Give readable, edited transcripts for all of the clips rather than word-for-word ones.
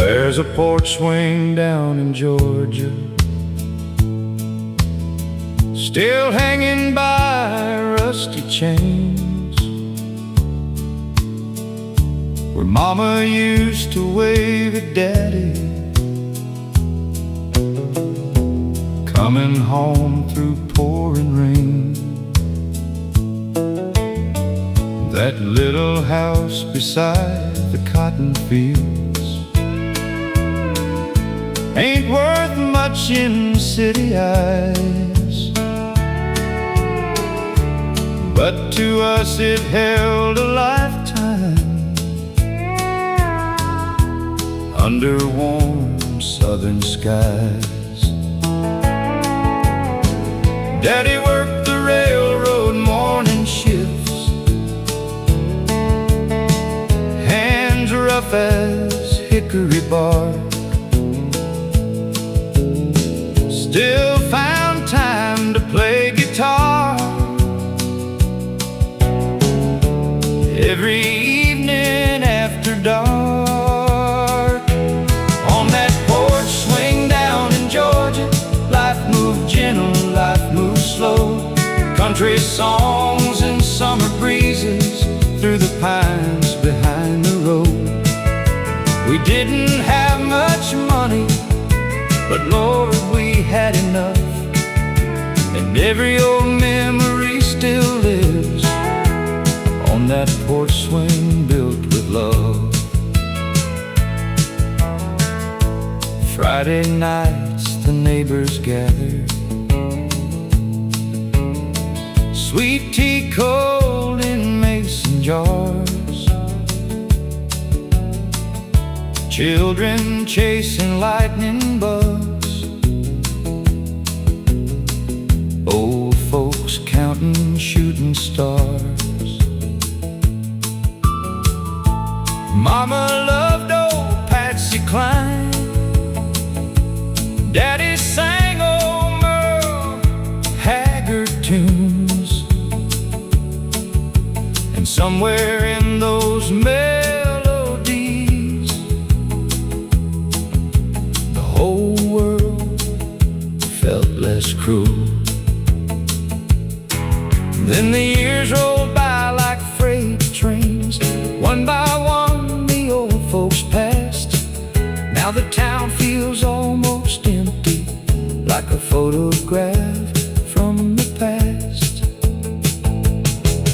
There's a porch swing down in Georgia, still hanging by rusty chains, where Mama used to wave at Daddy coming home through pouring rain. That little house beside the cotton fields ain't worth much in city eyes, but to us it held a lifetime under warm southern skies. Daddy worked the railroad morning shifts, hands rough as hickory bark, still found time to play guitar every evening after dark. On that porch swing down in Georgia, life moved gentle, life moved slow. Country songs and summer breezes through the pines behind the road. We didn't have much money, but Lord, we had enough, and every old memory still lives on that porch swing built with love. Friday nights the neighbors gathered, sweet tea cold in mason jars, children chasing lightning bugs, old folks counting shooting stars. Mama loved old Patsy Cline, Daddy sang old Merle Haggard tunes, and somewhere in those melodies the whole world felt less cruel. Then the years rolled by like freight trains, one by one the old folks passed. Now the town feels almost empty, like a photograph from the past.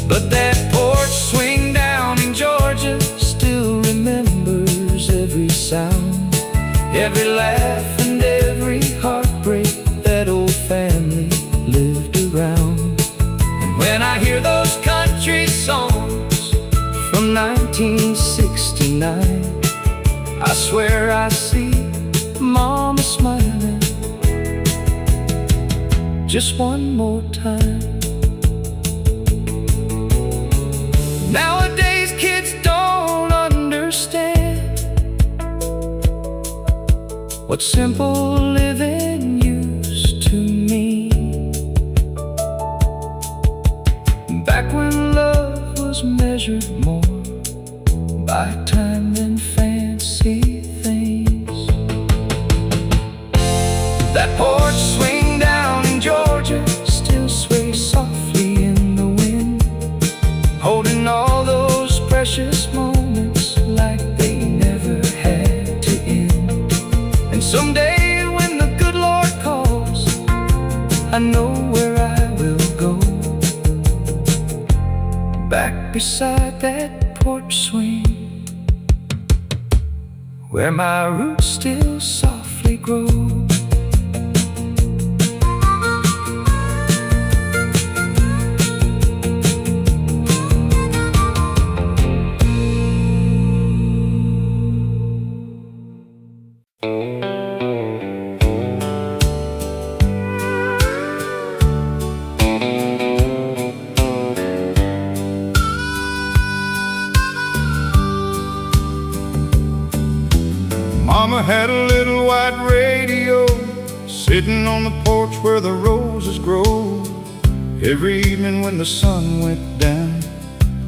But that porch swing down in Georgia still remembers every sound, every laugh and every heartbreak that old family lived around. And when I hear those country songs from 1969, I swear I see Mama smiling just one more time. Nowadays kids don't understand what simple living used to mean. Back when love was measured more by time than fancy things. That porch swing down in Georgia still sways softly in the wind, holding all those precious moments like they never had to end. And someday when the good Lord calls, I know where I will go, back beside that porch swing where my roots still softly grow. Mama had a little white radio sitting on the porch where the roses grow. Every evening when the sun went down,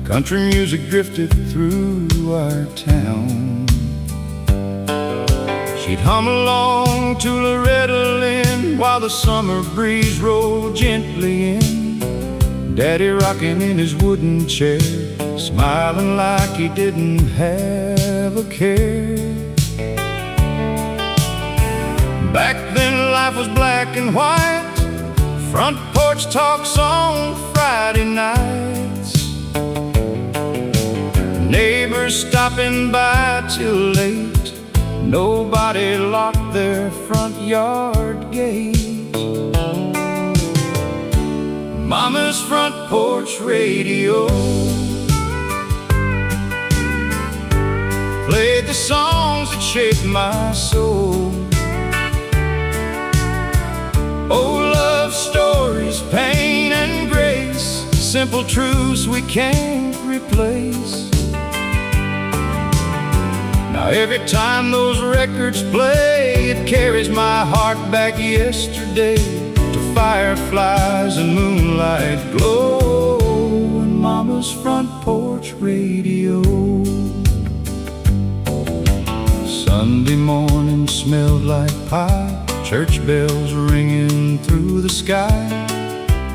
country music drifted through our town. He'd hum along to Loretta Lynn while the summer breeze rolled gently in. Daddy rocking in his wooden chair, smiling like he didn't have a care. Back then life was black and white, front porch talks on Friday nights, neighbors stopping by till late, nobody locked their front yard gate. Mama's front porch radio played the songs that shaped my soul. Oh, love stories, pain and grace, simple truths we can't replace. Now every time those records play, it carries my heart back yesterday to fireflies and moonlight glow and Mama's front porch radio. Sunday morning smelled like pie, church bells ringing through the sky.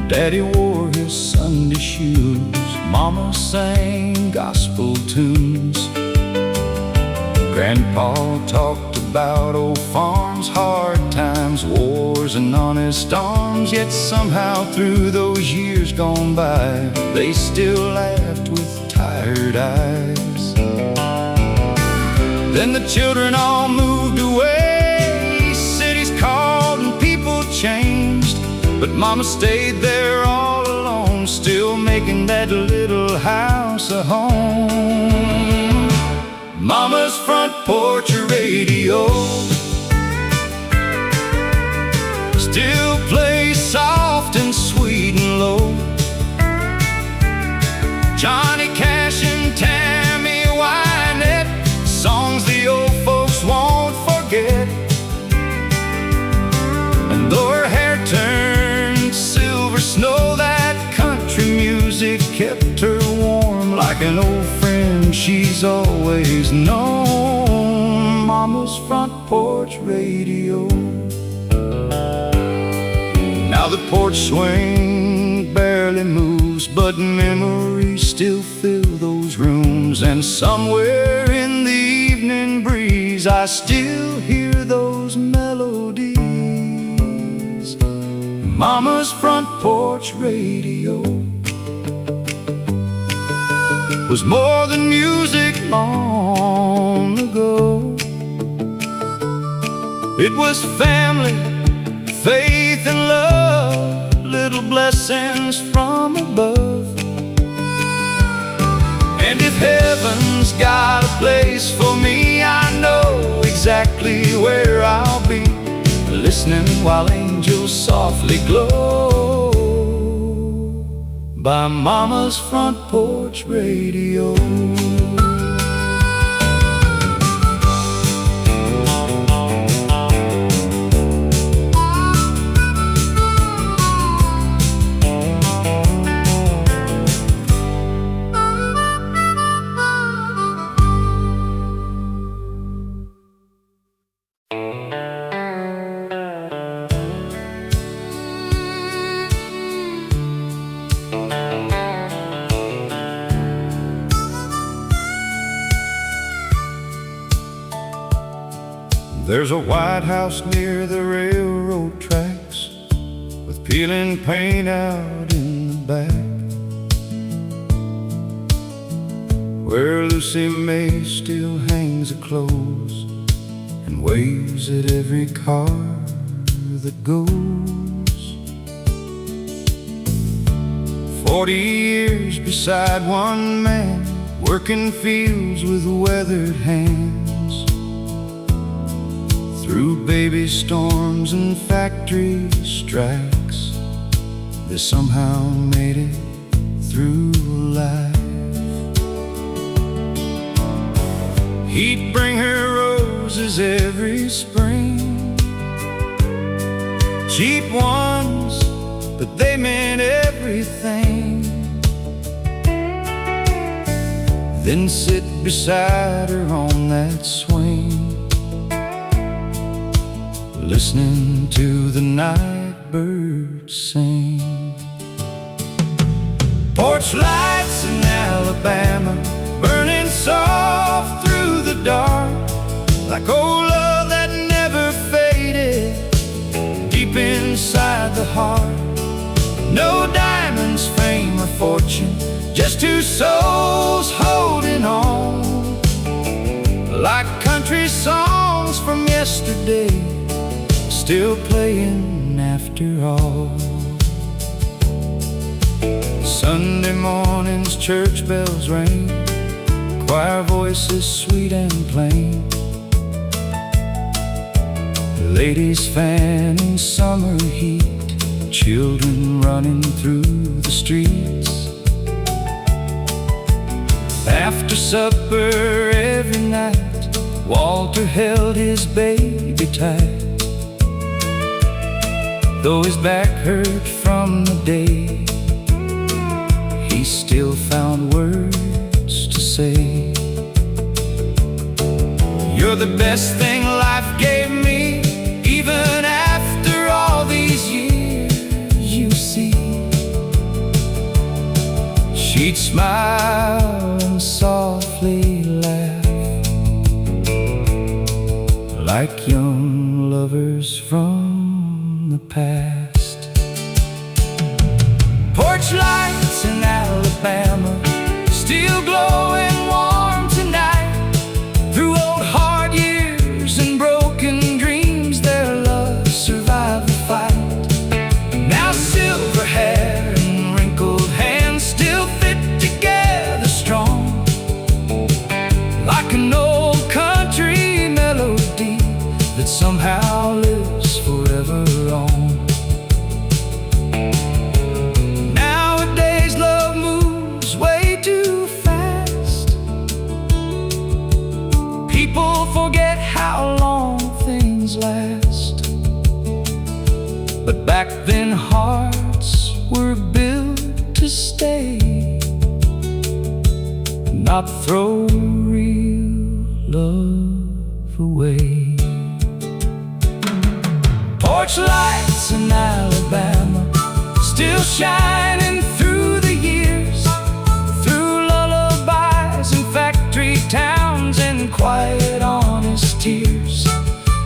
Daddy wore his Sunday shoes, Mama sang gospel tunes. Grandpa talked about old farms, hard times, wars and honest arms. Yet somehow through those years gone by, they still laughed with tired eyes. Then the children all moved away, cities called and people changed, but Mama stayed there all alone, still making that little house a home. Mama's front porch radio still plays soft and sweet and low. Johnny Cash and Tammy Wynette, songs the old folks won't forget. And though her hair turned silver snow, that country music kept her warm like an old friend she's always known. Mama's front porch radio. Now the porch swing barely moves, but memories still fill those rooms. And somewhere in the evening breeze, I still hear those melodies. Mama's front porch radio was more than music long ago. It was family, faith and love, little blessings from above. And if heaven's got a place for me, I know exactly where I'll be, listening while angels softly glow by Mama's front porch radio. There's a White House near the railroad tracks with peeling paint out in the back, where Lucy May still hangs her clothes and waves at every car that goes. 40 years beside one man, working fields with weathered hands, through baby storms and factory strikes, they somehow made it through life. He'd bring her roses every spring, cheap ones, but they meant everything. Then sit beside her on that swing listening to the night birds sing. Porch lights in Alabama, burning soft through the dark, like old love that never faded, deep inside the heart. No diamonds, fame, or fortune, just two souls holding on, like country songs from yesterday, still playing after all. Sunday mornings, church bells ring, choir voices sweet and plain, ladies fanning summer heat, children running through the streets. After supper every night, Walter held his baby tight. Though his back hurt from the day, he still found words to say. You're the best thing life gave me, even after all these years, you see. She'd smile and softly laugh, like young lovers from the past. Porch lights in Alabama, still glowing warm tonight. Through old hard years and broken dreams, their love survived the fight. Now silver hair and wrinkled hands still fit together strong, like an old country melody that somehow lives forever on. Nowadays love moves way too fast. People forget how long things last. But back then hearts were built to stay, not throw real love away. Porch lights in Alabama, still shining through the years, through lullabies and factory towns and quiet honest tears.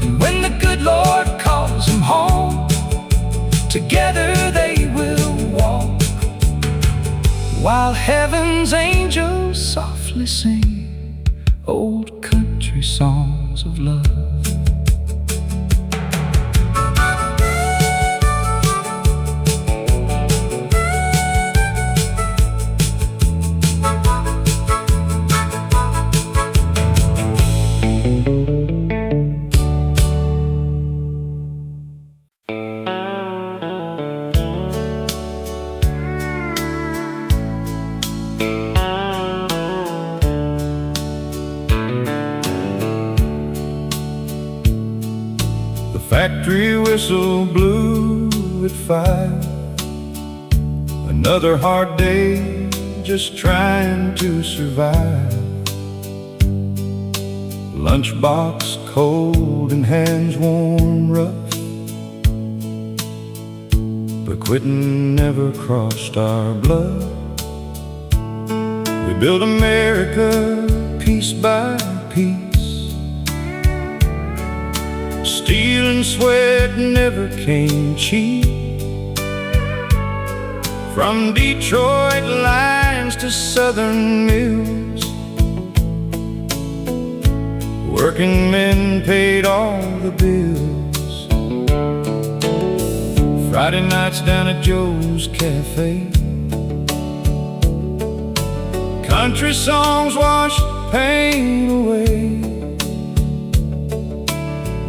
And when the good Lord calls them home, together they will walk, while heaven's angels softly sing old country songs of love. Factory whistle blew at 5. Another hard day, just trying to survive. Lunchbox cold and hands warm rough, but quitting never crossed our blood. We built America piece by piece. Steel and sweat never came cheap. From Detroit lines to southern mills, working men paid all the bills. Friday nights down at Joe's Cafe, country songs washed pain away.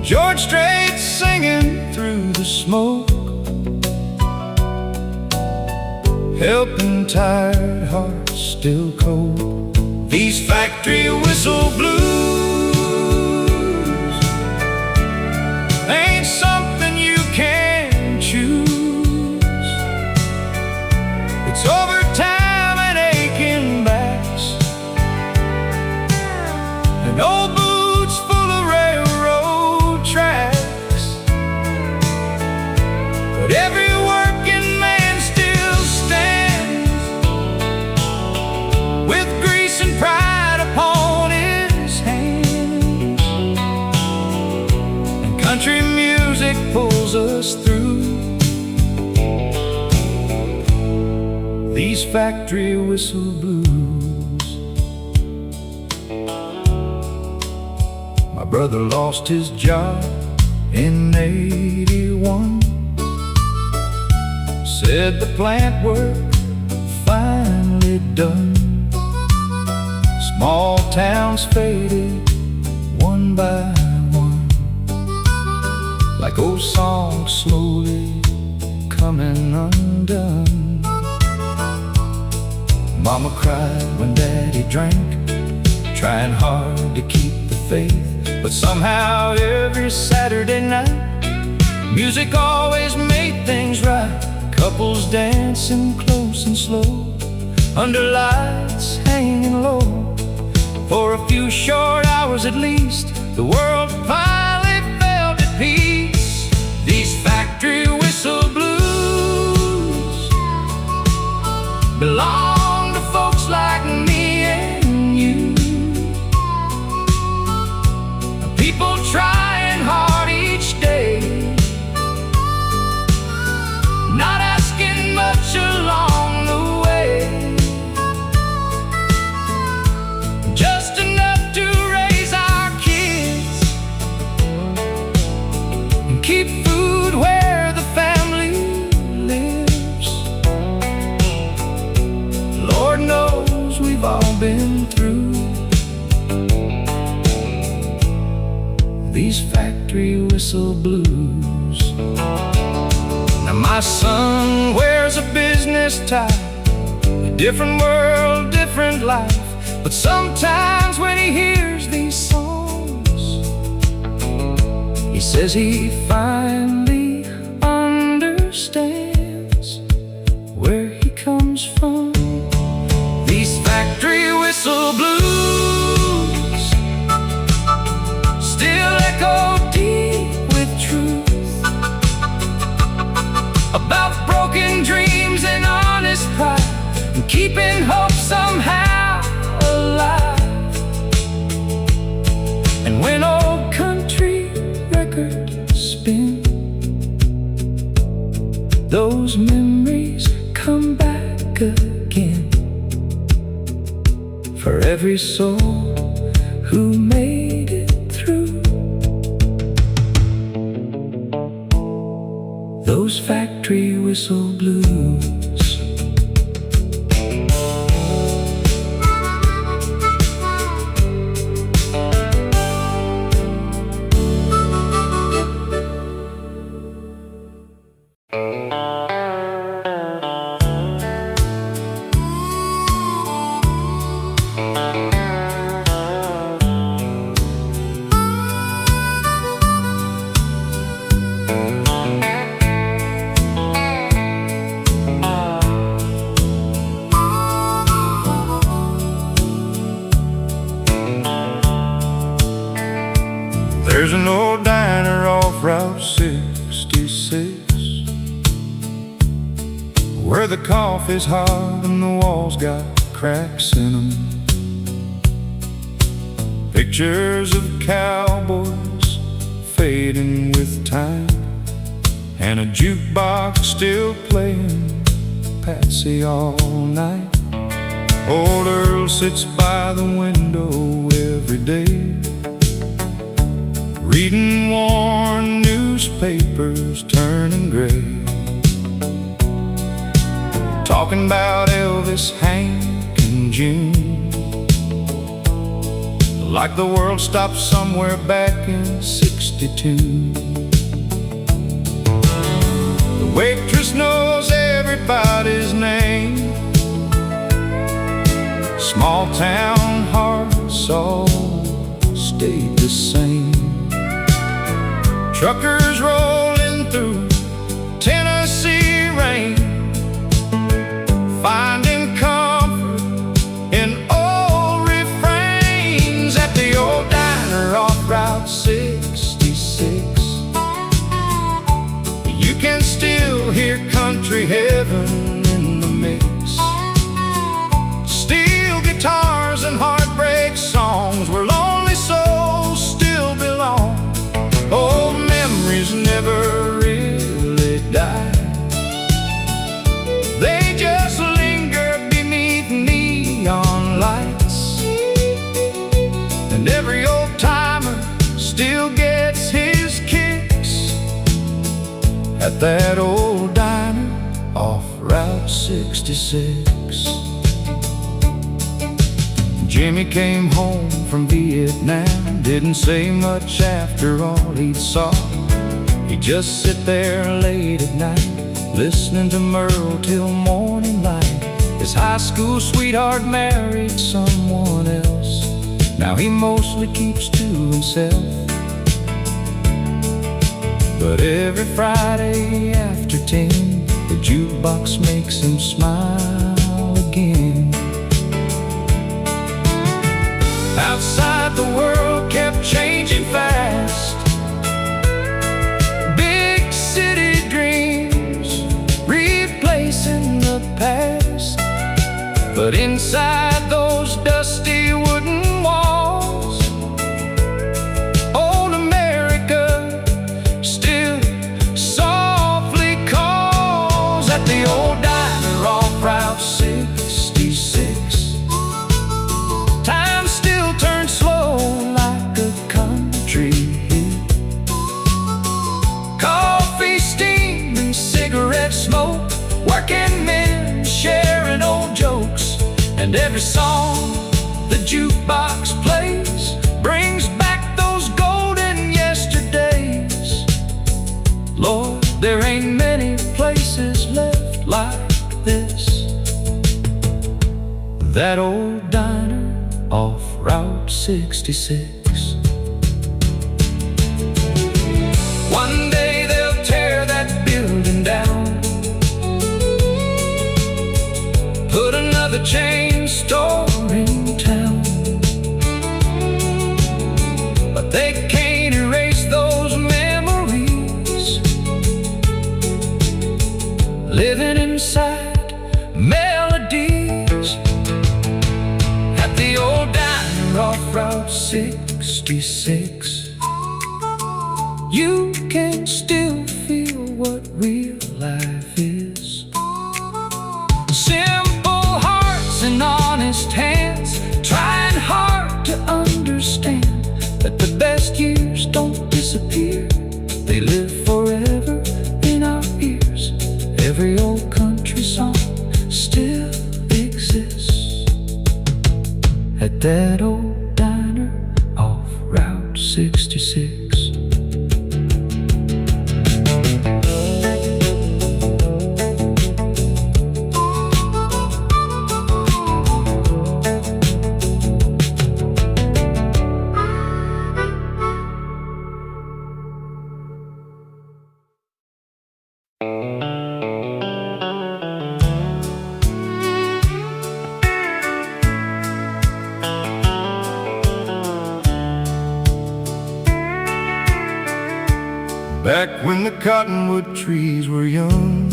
George Strait singing through the smoke, helping tired hearts still cope. These factory whistle blues ain't something you can choose. It's overtime and aching backs, and old boots full of railroad tracks. factory whistle blues. My brother lost his job in '81. Said the plant work finally done. Small towns faded one by one, like old songs slowly coming undone. Mama cried when Daddy drank, trying hard to keep the faith. But somehow every Saturday night, music always made things right. Couples dancing close and slow, under lights hanging low. For a few short hours at least, the world finally felt at peace. These factory whistle blues belong to folks like me and you, people trying hard each day, not asking much along the way, just enough to raise our kids and keep food where the family lives. Lord knows we've all been through these factory whistle blues. Now my son wears a business tie, a different world, different life. But sometimes when he hears these songs, he says he finally understands where he comes from. These factory whistle blues still echo deep with truth about broken dreams and honest pride, and keeping hope somehow alive. And when old country records spin, those memories come back again. For every soul who made it through those factory whistle blues. There's an old diner off Route 66 where the coffee's hot and the walls got cracks in them. Pictures of cowboys fading with time, and a jukebox still playing Patsy all night. Old Earl sits by the window every day, reading worn newspapers turning gray, talking about Elvis, Hank, and June, like the world stopped somewhere back in '62. The waitress knows everybody's name, small town hearts all stayed the same. Truckers rolling through Tennessee rain, finding comfort in old refrains at the old diner off Route 66. You can still hear country heaven in the mix, steel guitars and heartbreak songs where lonely souls still belong. Old memories never really die, they just linger and every old timer still gets his kicks at that old diner off Route 66. Jimmy came home from Vietnam, didn't say much after all he'd saw. He'd just sit there late at night, listening to Merle till morning light. His high school sweetheart married someone else. Now he mostly keeps to himself, but every Friday after 10, the jukebox makes him smile again. Outside, the world kept changing fast. Big city dreams replacing the past. But inside those dusty wooden walls, old America still softly calls. At the old diner off Route 66, time still turns slow like a country hit. Coffee, steam, and cigarette smoke, working men sharing old jokes. And every song the jukebox plays brings back those golden yesterdays. Lord, there ain't many places left like this. That old diner off Route 66. One day they'll tear that building down, put another chain store in town. But they can't erase those memories living inside melodies. At the old diner off Route 66, you can still feel what real life is. Simple hearts and honest hands, trying hard to understand that the best years don't disappear. They live forever in our ears. Every old country song still exists at that old diner off Route 66. Back when the cottonwood trees were young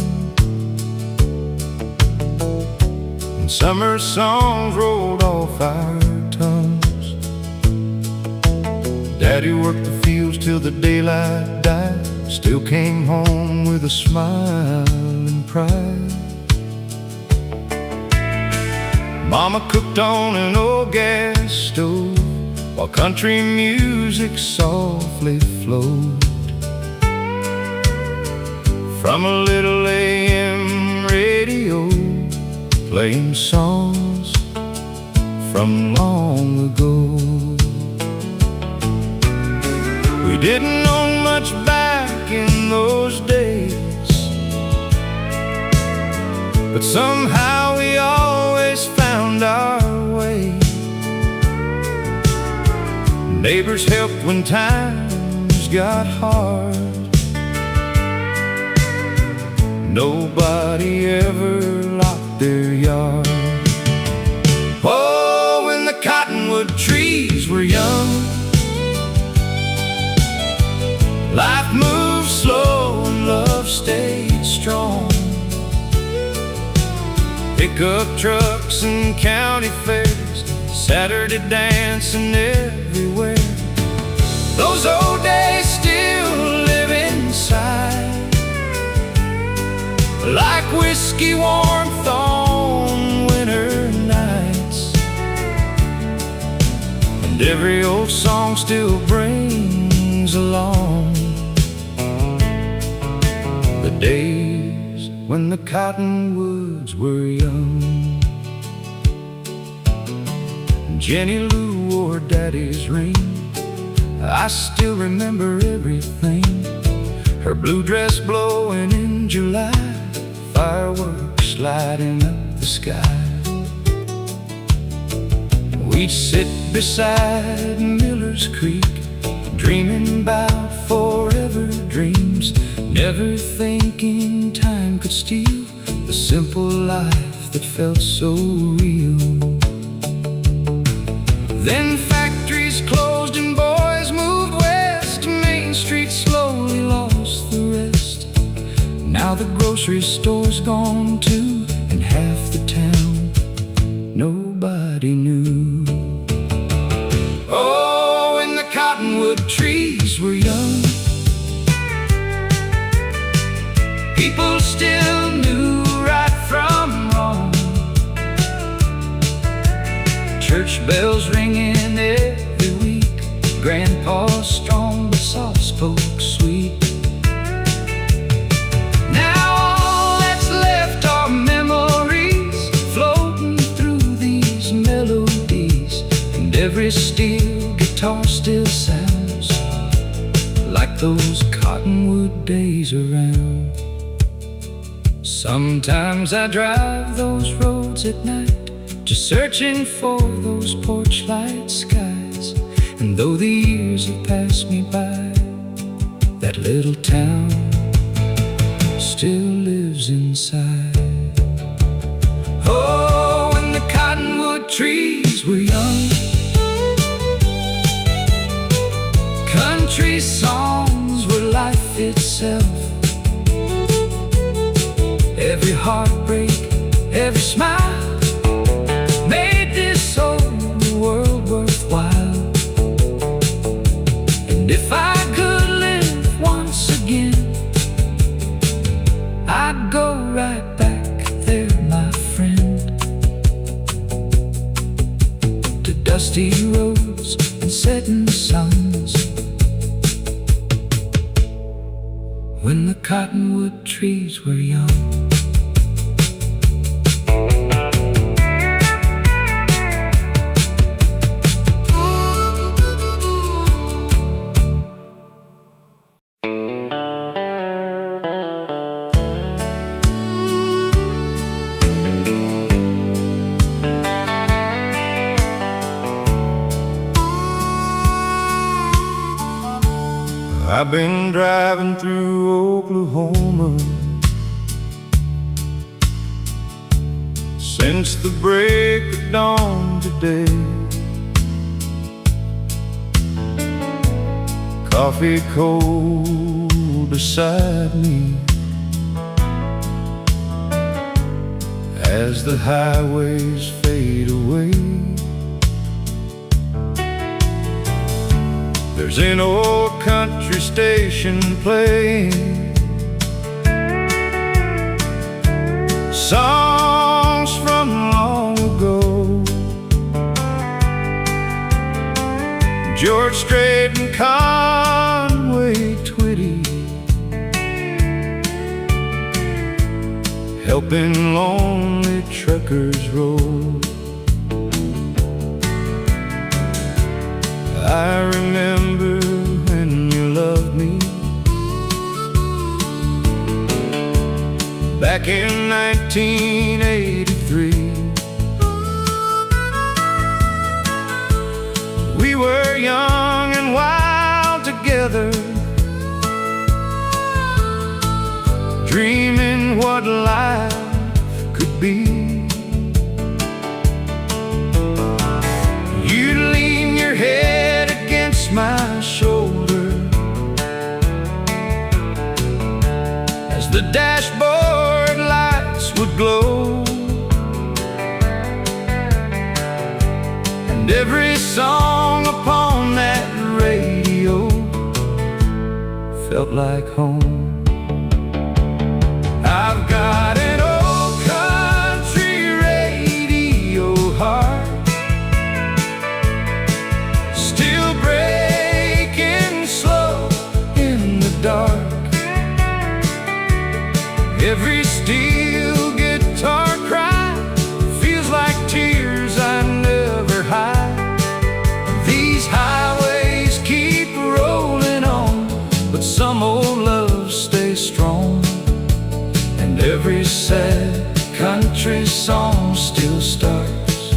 and summer songs rolled off our tongues, Daddy worked the fields till the daylight died, still came home with a smile and pride. Mama cooked on an old gas stove while country music softly flowed from a little AM radio, playing songs from long ago. We didn't know much back in those days, but somehow we always found our way. Neighbors helped when times got hard. Nobody ever locked their yard. Oh, when the cottonwood trees were young, life moved slow and love stayed strong. Pickup trucks and county fairs, Saturday dancing everywhere. Those old days still live inside, like whiskey warmth on winter nights. And every old song still brings along the days when the cottonwoods were young. Jenny Lou wore Daddy's ring. I still remember everything. Her blue dress blowing in July, fireworks lighting up the sky. We'd sit beside Miller's Creek, dreaming about forever dreams, never thinking time could steal the simple life that felt so real. Then factories closed and boys moved west. Main Street slowly lost the rest. Now the grocery store's gone too, and half the town nobody knew. Oh, when the cottonwood trees were young, people still knew right from wrong. Church bells ringing every week, Grandpa's strong but soft spoke sweet. Now all that's left are memories floating through these melodies, and every steel guitar still sounds like those cottonwood days around. Sometimes I drive those roads at night, just searching for those porch light skies. And though the years have passed me by, that little town still lives inside. Oh, when the cottonwood trees were young, country songs were life itself. Every heartbreak, every smile made this old world worthwhile. And if I could live once again, I'd go right back there, my friend, to dusty roads and setting suns, when the cottonwood trees were young. I've been driving through Oklahoma since the break of dawn today. Coffee cold beside me as the highways fade away. There's an old country station playing songs from long ago. George Strait and Conway Twitty, helping lonely truckers roll. I remember when you loved me back in 1983. We were young and wild together, dreaming what life could be. You'd lean your head against my shoulder as the dashboard lights would glow, and every song upon that radio felt like home. I've got an old country radio heart, Every steel guitar cry feels like tears I never hide. These highways keep rolling on, but some old love stays strong. And every sad country song still starts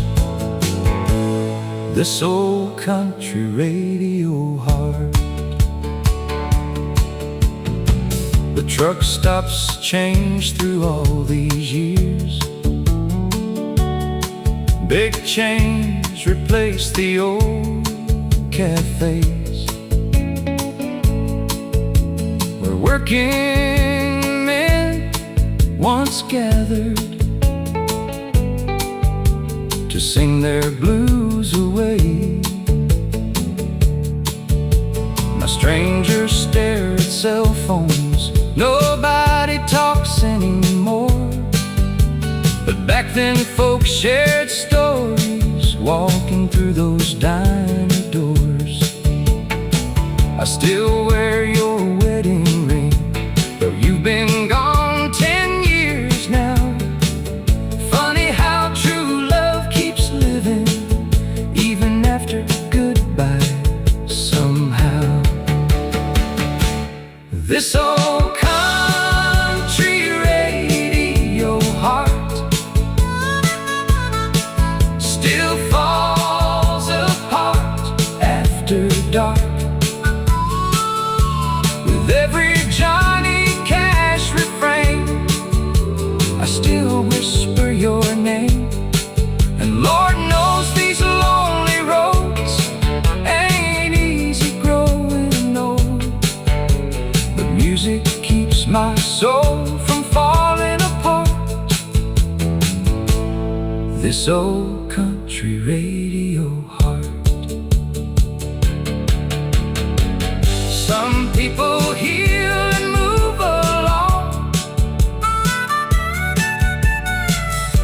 this old country radio heart. The truck stops change through all these years. Big chains replace the old cafes, where working men once gathered to sing their blues away. Now strangers stare at cell phones, nobody talks anymore. But back then folks shared stories, walking through those diner doors. I still wear your wedding ring, though you've been gone 10 years now. Funny how true love keeps living, even after goodbye somehow. This old country radio heart still falls apart after dark. With every Johnny Cash refrain, I still whisper your name. And Lord knows these lonely roads ain't easy growing old. But music keeps my soul from falling apart. This old country radio heart. Some people heal and move along,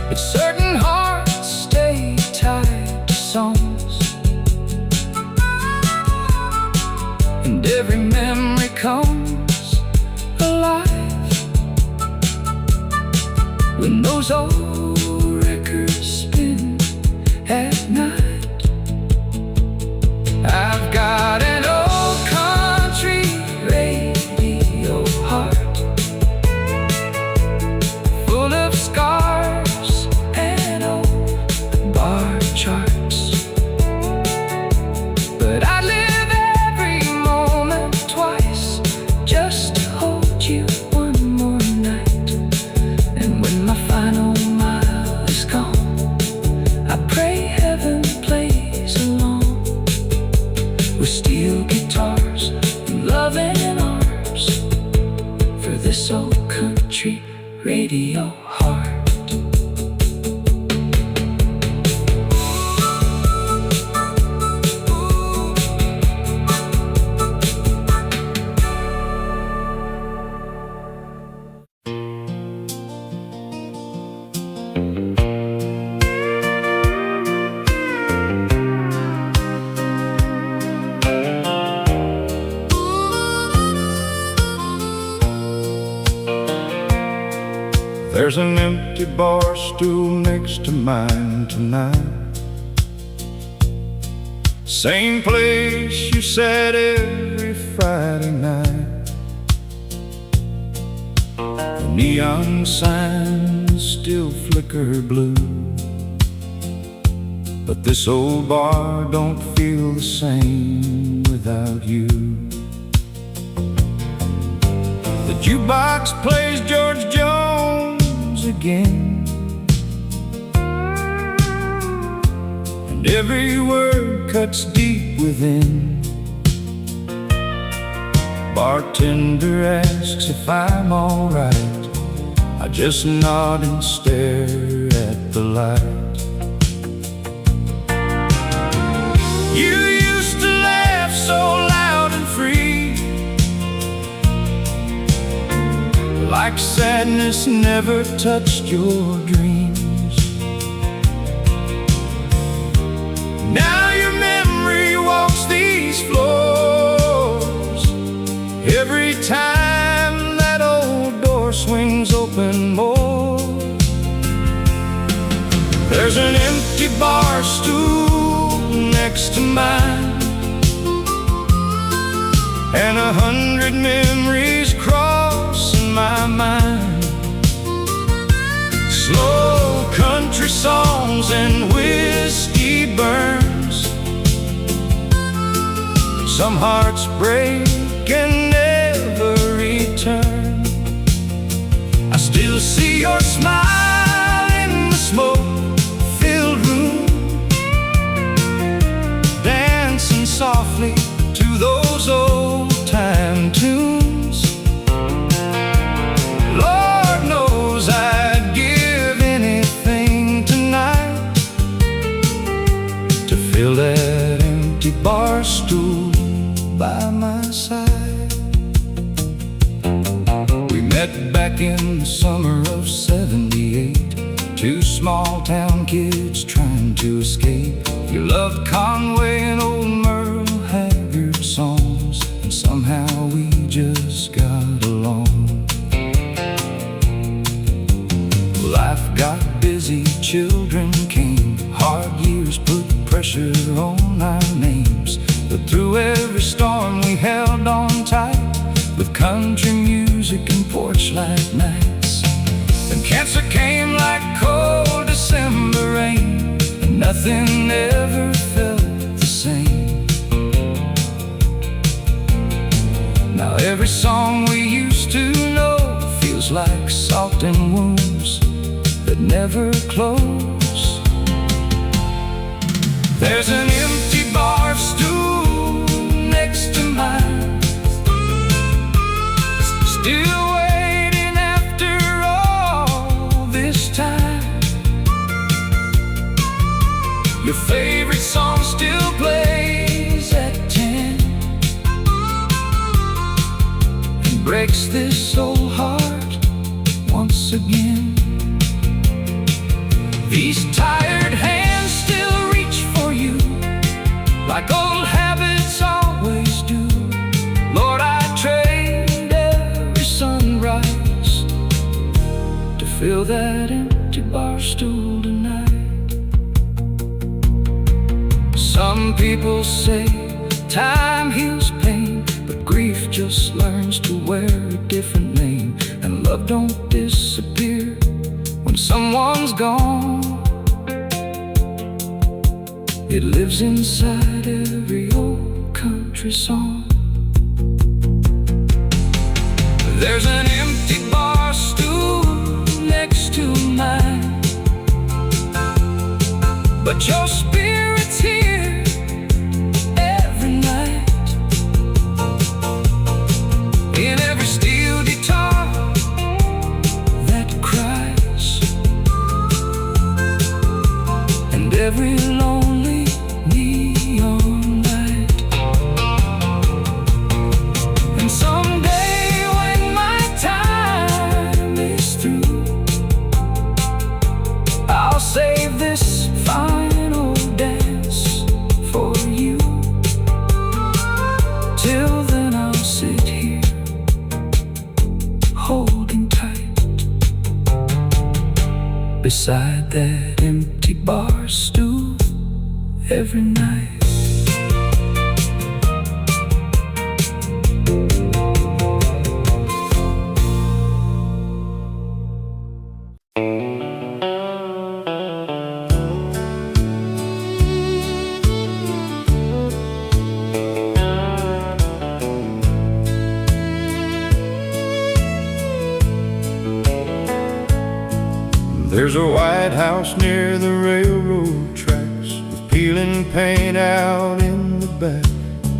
but certain hearts stay tied to songs. And every memory comes alive when those old records spin at night. I've got an old country radio heart, full of scars and old bar charts. But I live every moment twice, just to hold you one more night. And when my final mile is gone, I pray heaven plays along with steel guitars and love in arms for this old country radio heart. There's an empty bar stool next to mine tonight. Same place you sat every Friday night. The neon signs still flicker blue, but this old bar don't feel the same without you. The jukebox plays George Jones again, and every word cuts deep within. Bartender asks if I'm alright. I just nod and stare at the light. You used to laugh so loud and free, like sadness never touched your dreams. Now your memory walks these floors every time that old door swings open next to mine, and 100 memories cross in my mind. Slow country songs and whiskey burns. Some hearts break and never return. I still see your smile in the smoke-filled room, dancing softly to those old-time tunes. Lord knows I'd give anything tonight to fill that empty bar stool by my side. We met back in the summer of '78, two small-town kids trying to escape. You loved Conway and old Merle Haggard songs, and somehow we just got along. Life got busy, children came, hard years put pressure on our names. But through every storm we held on tight, with country music and porch light nights. Then cancer came like cold December rain, and nothing ever felt the same. Now every song we used to know feels like salt in wounds that never close. There's an empty bar stool next to mine, still waiting after all this time. Your favorite song still plays at 10 and breaks this old heart once again. These tired hands still reach for you like old habits always do. Lord, I trade every sunrise to fill that empty bar stool tonight. Some people say time heals pain, but grief just learns to wear a different name. And love don't disappear when someone's gone. It lives inside every old country song. There's an empty bar stool next to mine, but your spirit's here every night. In every steel guitar that cries, and every lonely neon light. And someday when my time is through, I'll save this final dance for you. Till then I'll sit here holding tight beside that empty bar stool every night. There's a White House near the railroad tracks, with peeling paint out in the back,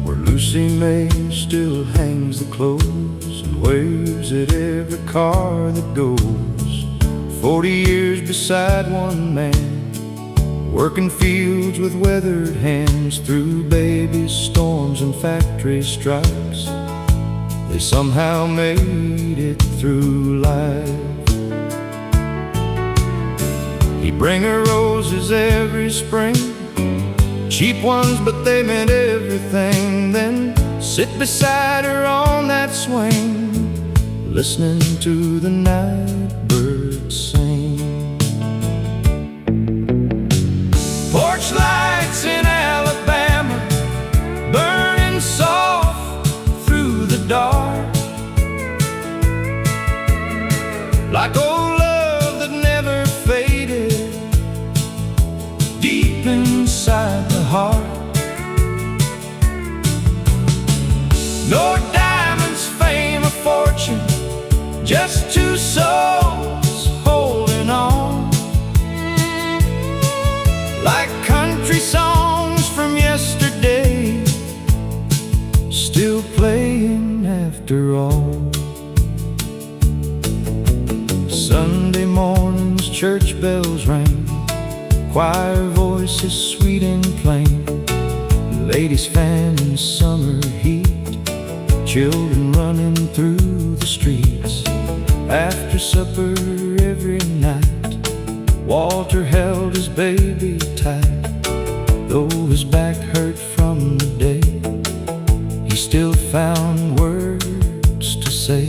where Lucy May still hangs the clothes and waves at every car that goes. 40 years beside one man, working fields with weathered hands, through baby storms and factory strikes. They somehow made it through life. He'd bring her roses every spring, cheap ones, but they meant everything. Then sit beside her on that swing, listening to the night birds sing. Porch lights in Alabama No diamonds, fame, or fortune, just two souls holding on. Like country songs from yesterday, still playing after all. Sunday mornings, church bells ring, choir voices sweet and plain, ladies fanning summer heat, children running through the streets. After supper every night, Walter held his baby tight. Though his back hurt from the day, he still found words to say.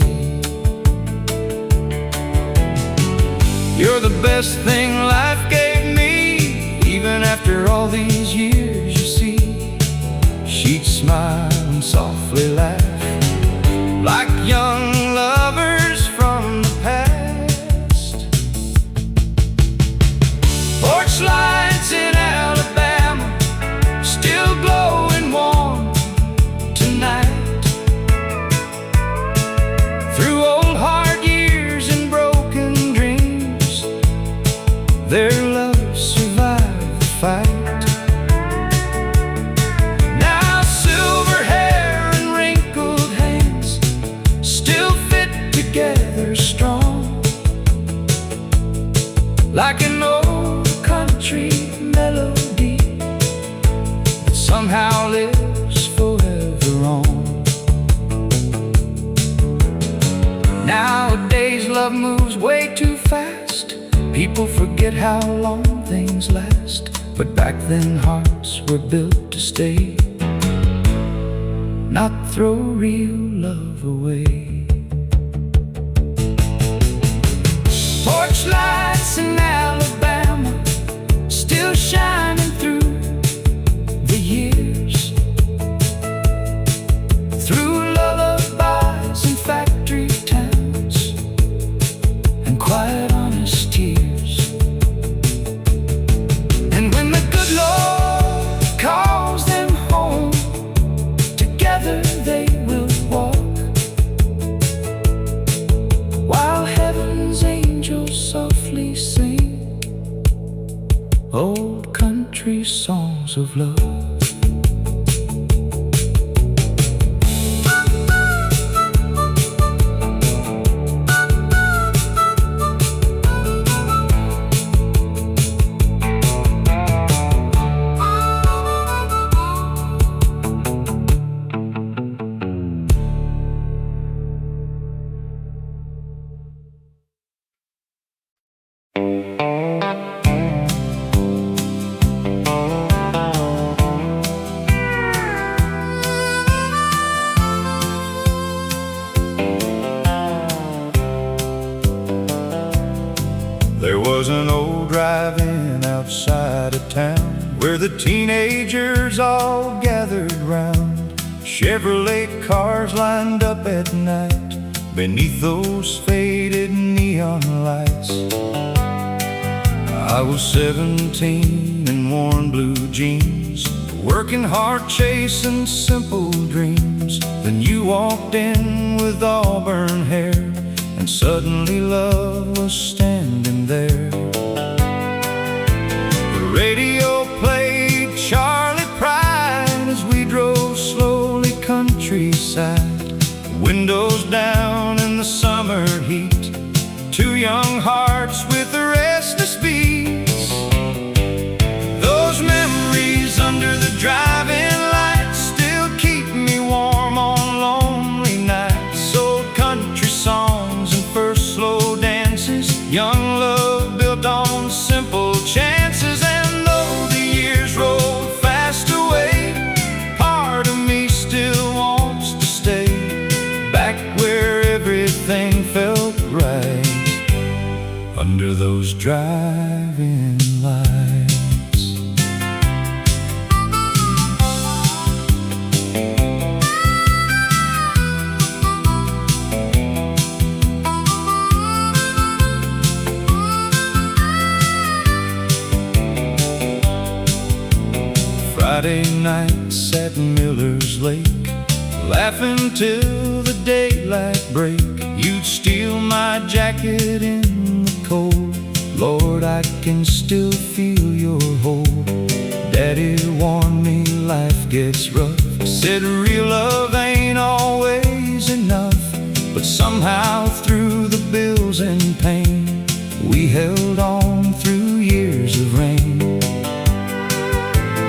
You're the best thing life gave me, even after all these years, you see. She'd smile and softly laugh, like young lovers from the past. Porch lights in Alabama, still glowing warm tonight. Through old hard years and broken dreams, their love survived the fight. Now silver hair and wrinkled hands still fit together strong, like an old country melody that somehow lives forever on. Nowadays love moves way too fast, people forget how long things last. But back then hearts were built to stay, not throw real love away. Porch lights in Alabama, still shining through the years, through lullabies and factory towns and quiet honest tears. And when the good Lord calls them home, together they will walk, while heaven's angels softly sing old country songs of love. There was an old drive-in outside of town where the teenagers all gathered round. Chevrolet cars lined up at night beneath those faded neon lights. I was 17 in worn blue jeans, working hard chasing simple dreams. Then you walked in with auburn hair, and suddenly love was standing there. The radio played Charlie Pride as we drove slowly countryside, windows down in the summer heat, two young hearts with the restless beats. Those memories under the drive-in lights still keep me warm on lonely nights. Old country songs and first slow dances, young love built on simple chances. And though the years roll fast away, part of me still wants to stay back where everything felt right, under those drive-in lights. Friday nights at Miller's Lake, laughing till the daylight break. You'd steal my jacket in the cold. Lord, I can still feel your hold. Daddy warned me life gets rough. Said real love ain't always enough. But somehow through the bills and pain, we held on through years of rain.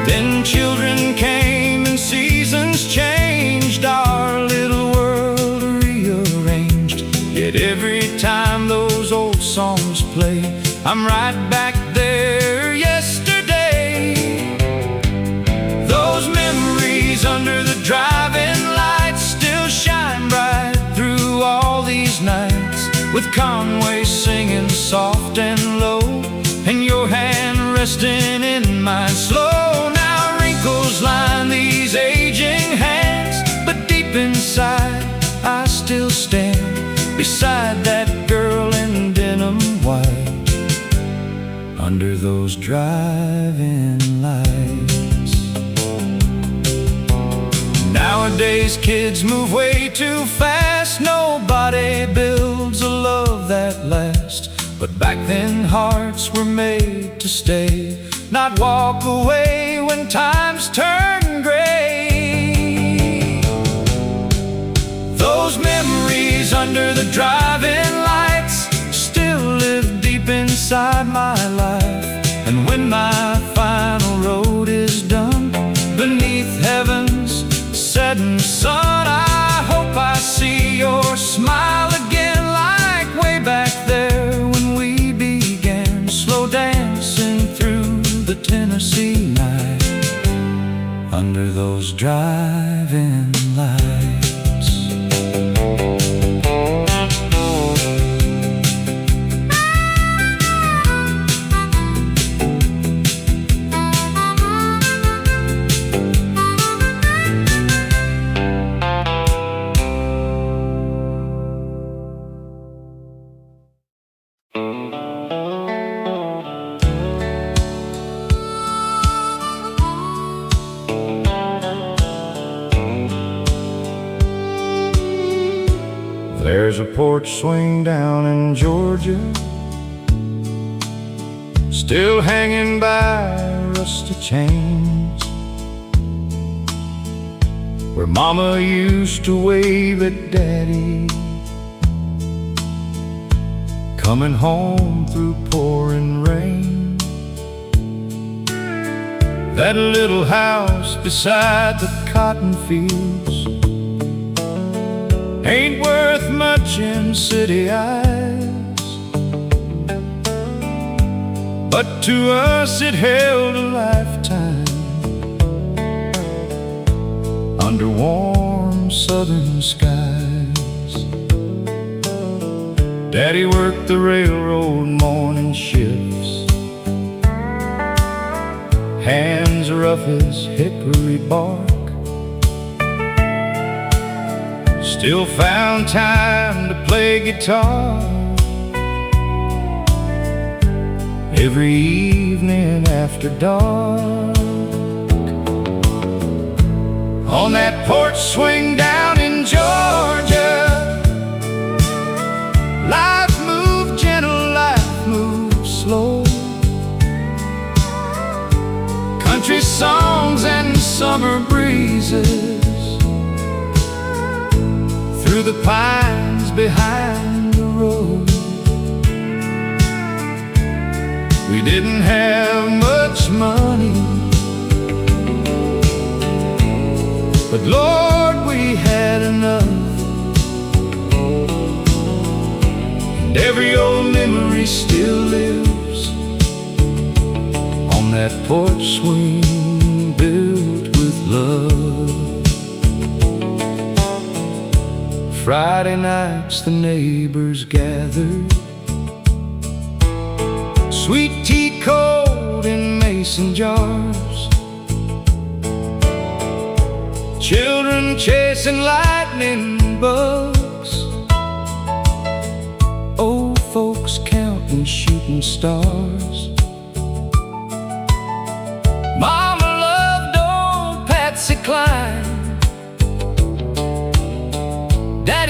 Then children came and seasons changed, our little world rearranged. Yet every time those old songs play, I'm right back there yesterday. Those memories under the driving lights still shine bright through all these nights, with Conway singing soft and low, and your hand resting in mine slow. Now wrinkles line these aging hands, but deep inside I still stand beside that girl in denim white, under those driving lights. Nowadays kids move way too fast. Nobody builds a love that lasts. But back then hearts were made to stay, not walk away when times turn gray. Those memories under the driving lights still live deep inside my life. And when my final road is done beneath heaven's setting sun, I hope I see your smile again, like way back there when we began slow dancing through the Tennessee night, under those driving lights. There's a porch swing down in Georgia, still hanging by rusty chains, where Mama used to wave at Daddy, coming home through pouring rain. That little house beside the cotton fields ain't worth much in city eyes, but to us it held a lifetime under warm southern skies. Daddy worked the railroad morning shifts, hands rough as hickory bark, still found time to play guitar every evening after dark. On that porch swing down in Georgia, life moved gentle, life moved slow. Country songs and summer breezes through the pines behind the road. We didn't have much money, but Lord, we had enough. And every old memory still lives on that porch swing built with love. Friday nights the neighbors gathered, sweet tea cold in mason jars, children chasing lightning bugs, old folks counting shooting stars. Mama loved old Patsy Cline,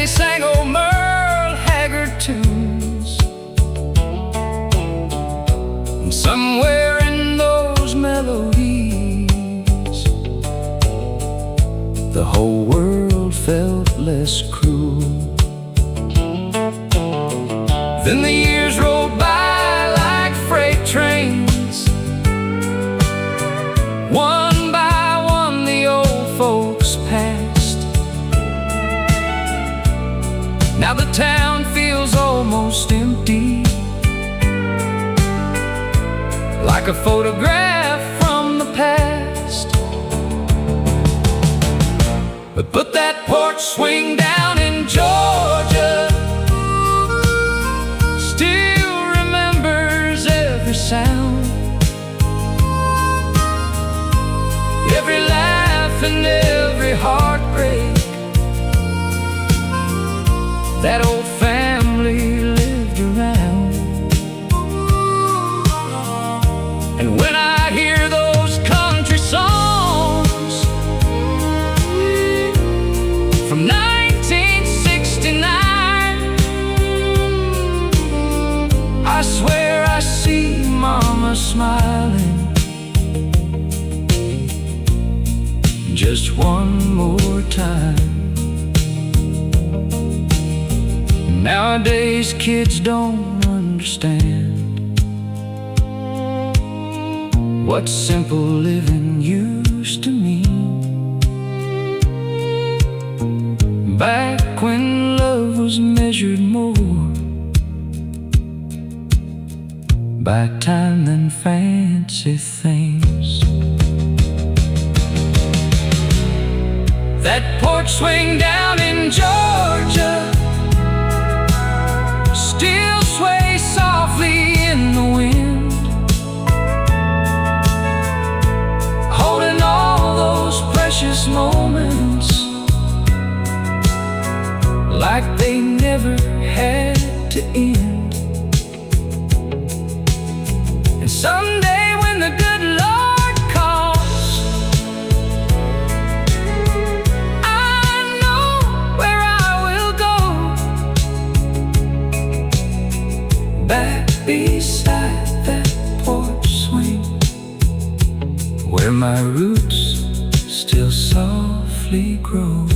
Daddy sang old Merle Haggard tunes, and somewhere in those melodies the whole world felt less cruel. Then the years rolled by like freight trains. One by one the old folks passed. Now the town feels almost empty, like a photograph from the past. But put that porch swing down in Georgia still remembers every sound, every laugh and every heartbreak. That old family lived around. And when I hear those country songs from 1969, I swear I see Mama smiling. Just one more time. Nowadays kids don't understand what simple living used to mean. Back when love was measured more by time than fancy things. That porch swing down in Georgia still sways softly in the wind, holding all those precious moments like they never had to end. And someday when the good Lord calls, I know where I will go, back beside that porch swing, where my roots still softly grow.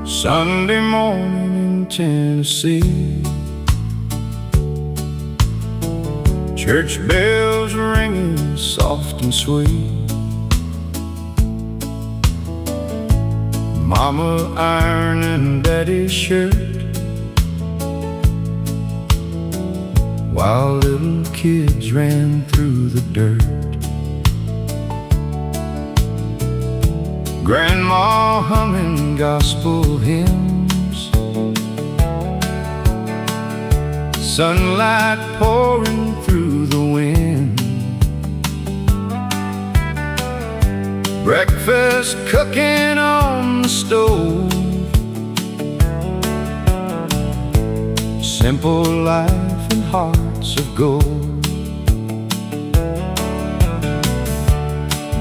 Sunday morning in Tennessee, church bells ringing soft and sweet, Mama ironing Daddy's shirt, while little kids ran through the dirt. Grandma humming gospel hymns, sunlight pouring through the wind, breakfast cooking on the stove, simple life and hearts of gold.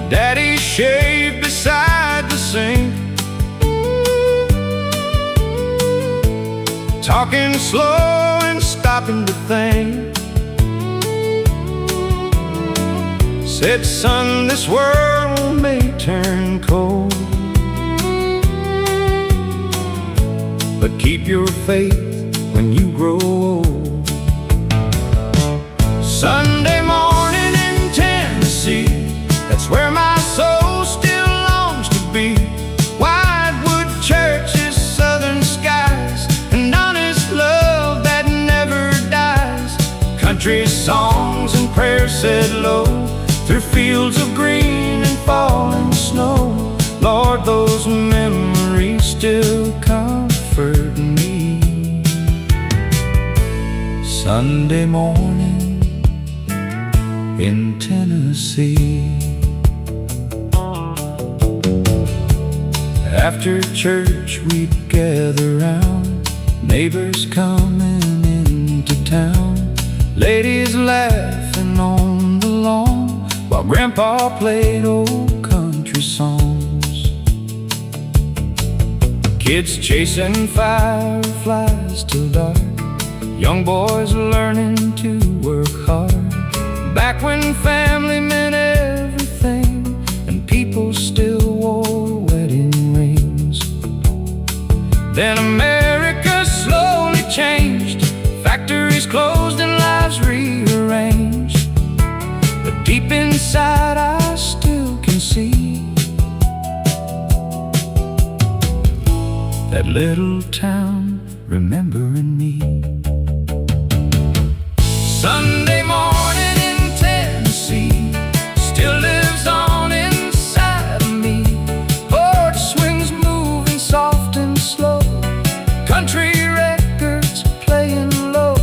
Daddy shaved beside the sink, talking slow and stopping to think. Said, son, this world may turn cold, but keep your faith when you grow old. Sunday morning in Tennessee, that's where my soul still longs to be. Wildwood churches, southern skies, and honest love that never dies. Country songs and prayers said low through fields of green and falling snow. Lord, those memories still comfort me. Sunday morning in Tennessee. After church we'd gather round, neighbors coming into town, ladies laughing on the lawn while Grandpa played old country songs. Kids chasing fireflies till dark, young boys learning to work hard. Back when family meant everything and people still wore wedding rings. Then America slowly changed, factories closed and lives rearranged. But deep inside I still can see that little town remembering me. Sunday morning in Tennessee still lives on inside of me. Porch swings moving soft and slow, country records playing low.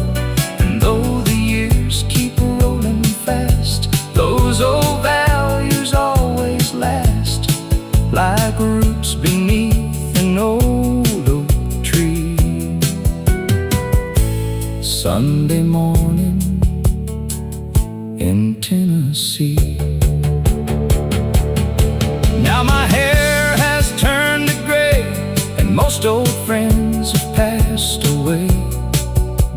And though the years keep rolling fast, those old values always last, like roots beneath an old oak tree. Sunday morning in Tennessee. Now my hair has turned to gray and most old friends have passed away,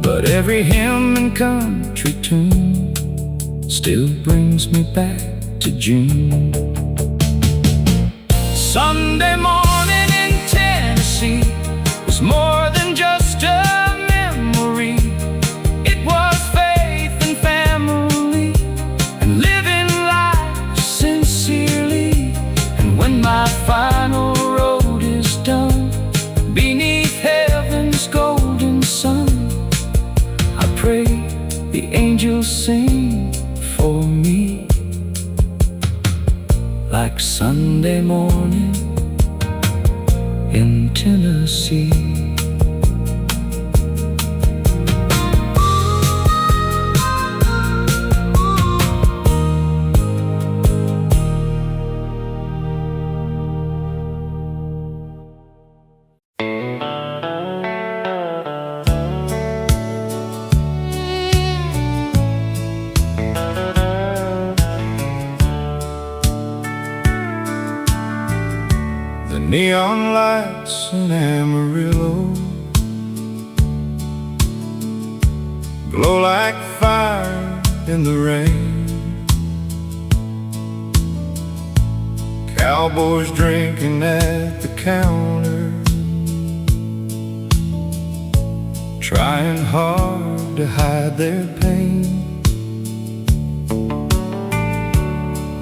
but every hymn and country tune still brings me back to June. Sunday morning in Tennessee was more than just a memory. It was faith and family and living life sincerely. And when my final road is done beneath heaven's golden sun, I pray the angels sing for me, like Sunday morning in Tennessee. Neon lights in Amarillo glow like fire in the rain. Cowboys drinking at the counter, trying hard to hide their pain.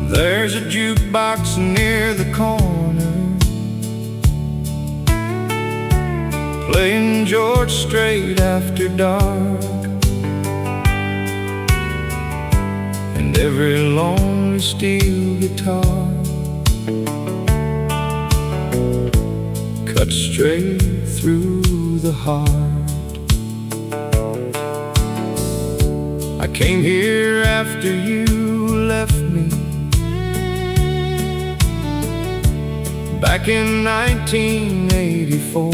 There's a jukebox near the corner, playing George Strait after dark. And every lonely steel guitar cuts straight through the heart. I came here after you left me, back in 1984.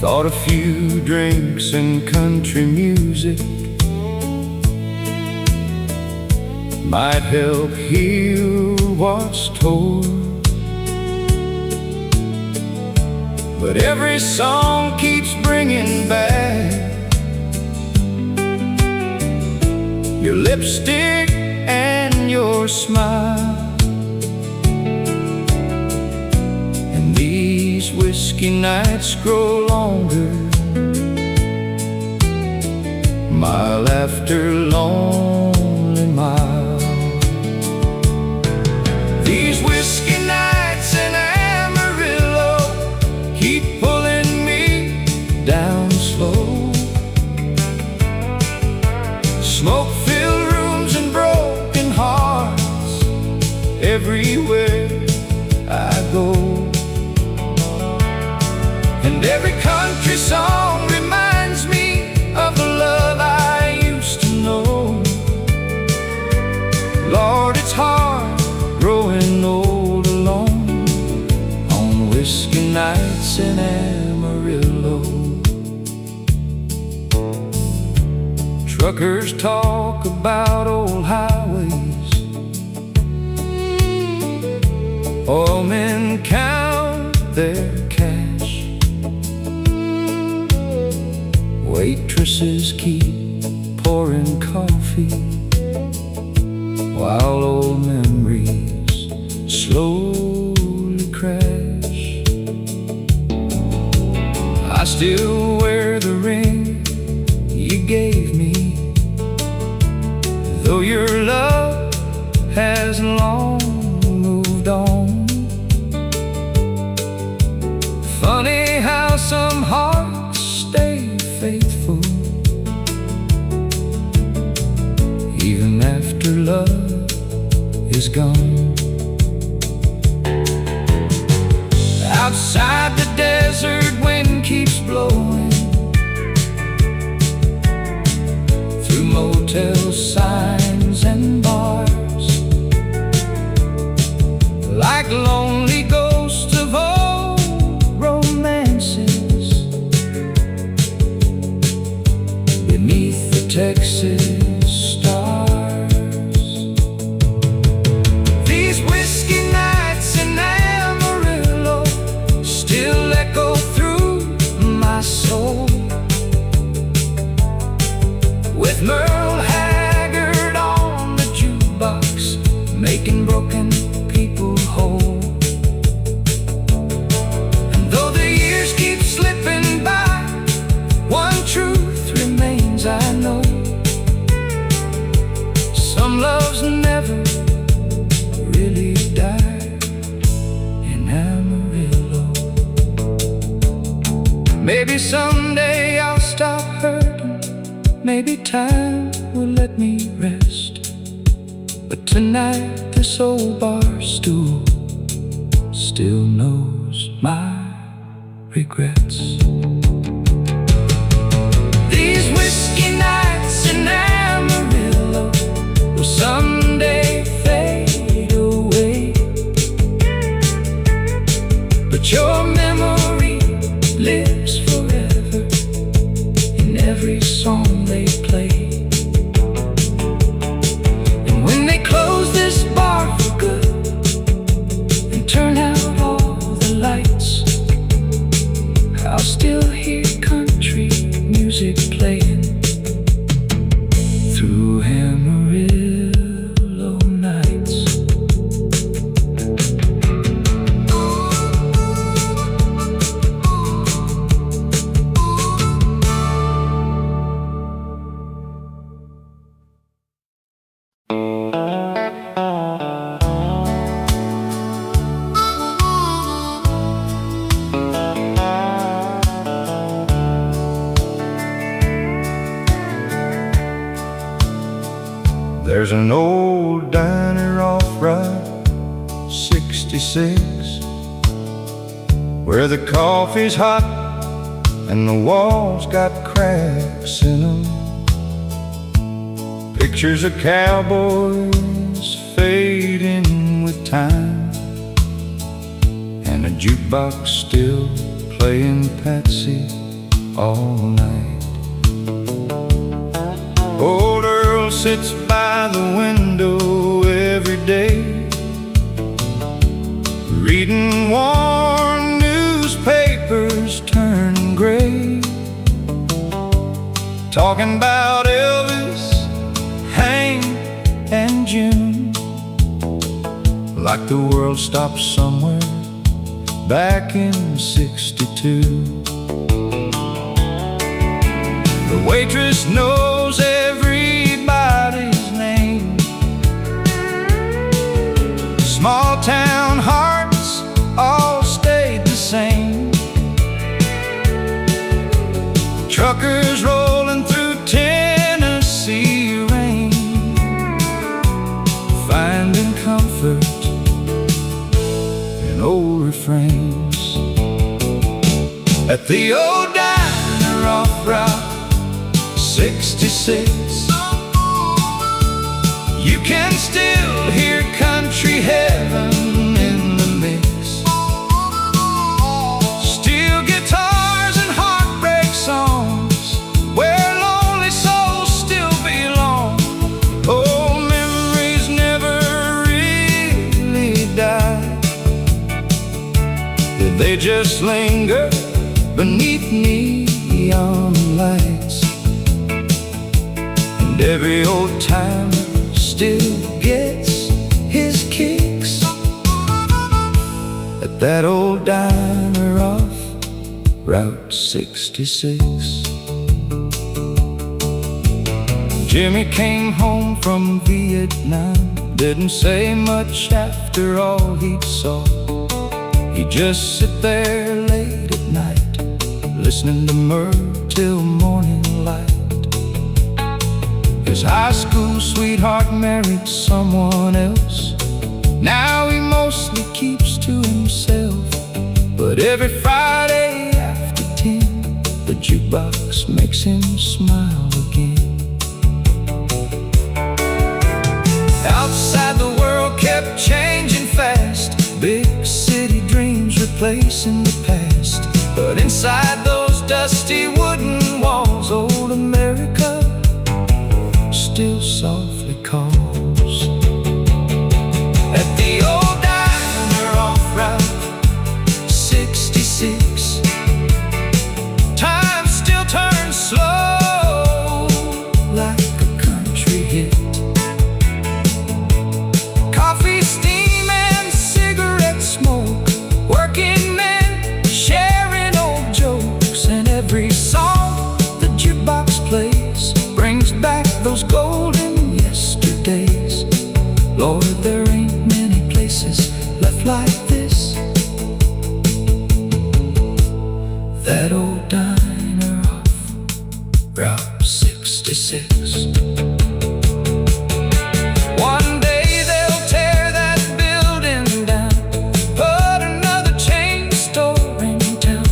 Thought a few drinks and country music might help heal what's torn. But every song keeps bringing back your lipstick and your smile. And these whiskey nights grow longer, mile after lonely mile. These whiskey nights in Amarillo keep pulling me down slow. Smoke-filled rooms and broken hearts everywhere I go. And every country song Amarillo. Truckers talk about old highways, oilmen count their cash, waitresses keep pouring coffee, while old memories slowly crash. I still wear the ring you gave me, though your love has long moved on. Funny how some hearts stay faithful even after love is gone. Outside the desert, wind keeps blowing through motel signs and bars, like lonely ghosts of old romances beneath the Texas stars. These whiskey nights in Amarillo still echo through my soul, with Merle Haggard on the jukebox, making broken people whole. And though the years keep slipping by, one truth remains, I know: some loves never really die in Amarillo. Maybe someday I'll stop hurting, maybe time will let me rest, but tonight this old bar stool still knows my regrets. These whiskey nights in Amarillo will someday fade away, but your memory lives forever in every song they play. And when they close this bar for good and turn out all the lights, I'll still hear country music playing through Amarillo nights. There's an old diner off Route 66 where the coffee's hot and the walls got cracks in them. Pictures of cowboys fading with time, and a jukebox still playing Patsy all night. Old Earl sits by the window every day, reading worn newspapers turning gray, talking about Elvis, Hank, and June, like the world stopped somewhere back in '62. The waitress knows everybody's name. Small town hearts all stayed the same. Truckers rolling through Tennessee rain, finding comfort in old refrains. At the old diner off Route 66, you can still hear country heaven in the mix. Still get They just linger beneath neon lights, and every old timer still gets his kicks at that old diner off Route 66. Jimmy came home from Vietnam, didn't say much after all he'd saw. He'd just sit there late at night, listening to Merv till morning light. His high school sweetheart married someone else. Now he mostly keeps to himself, but every Friday after 10, the jukebox makes him smile again. Outside the world kept changing fast, big city dreams replacing the past. But inside those dusty wooden walls, old America still softly calls. At the old diner off Route 66, time still turns slow like a country hit. Coffee, steam, and cigarette smoke, working men sharing old jokes, and every song the jukebox plays brings back those golden yesterdays. Lord, there ain't many places left like this. That old diner off Route 66. One day they'll tear that building down, put another chain store in town,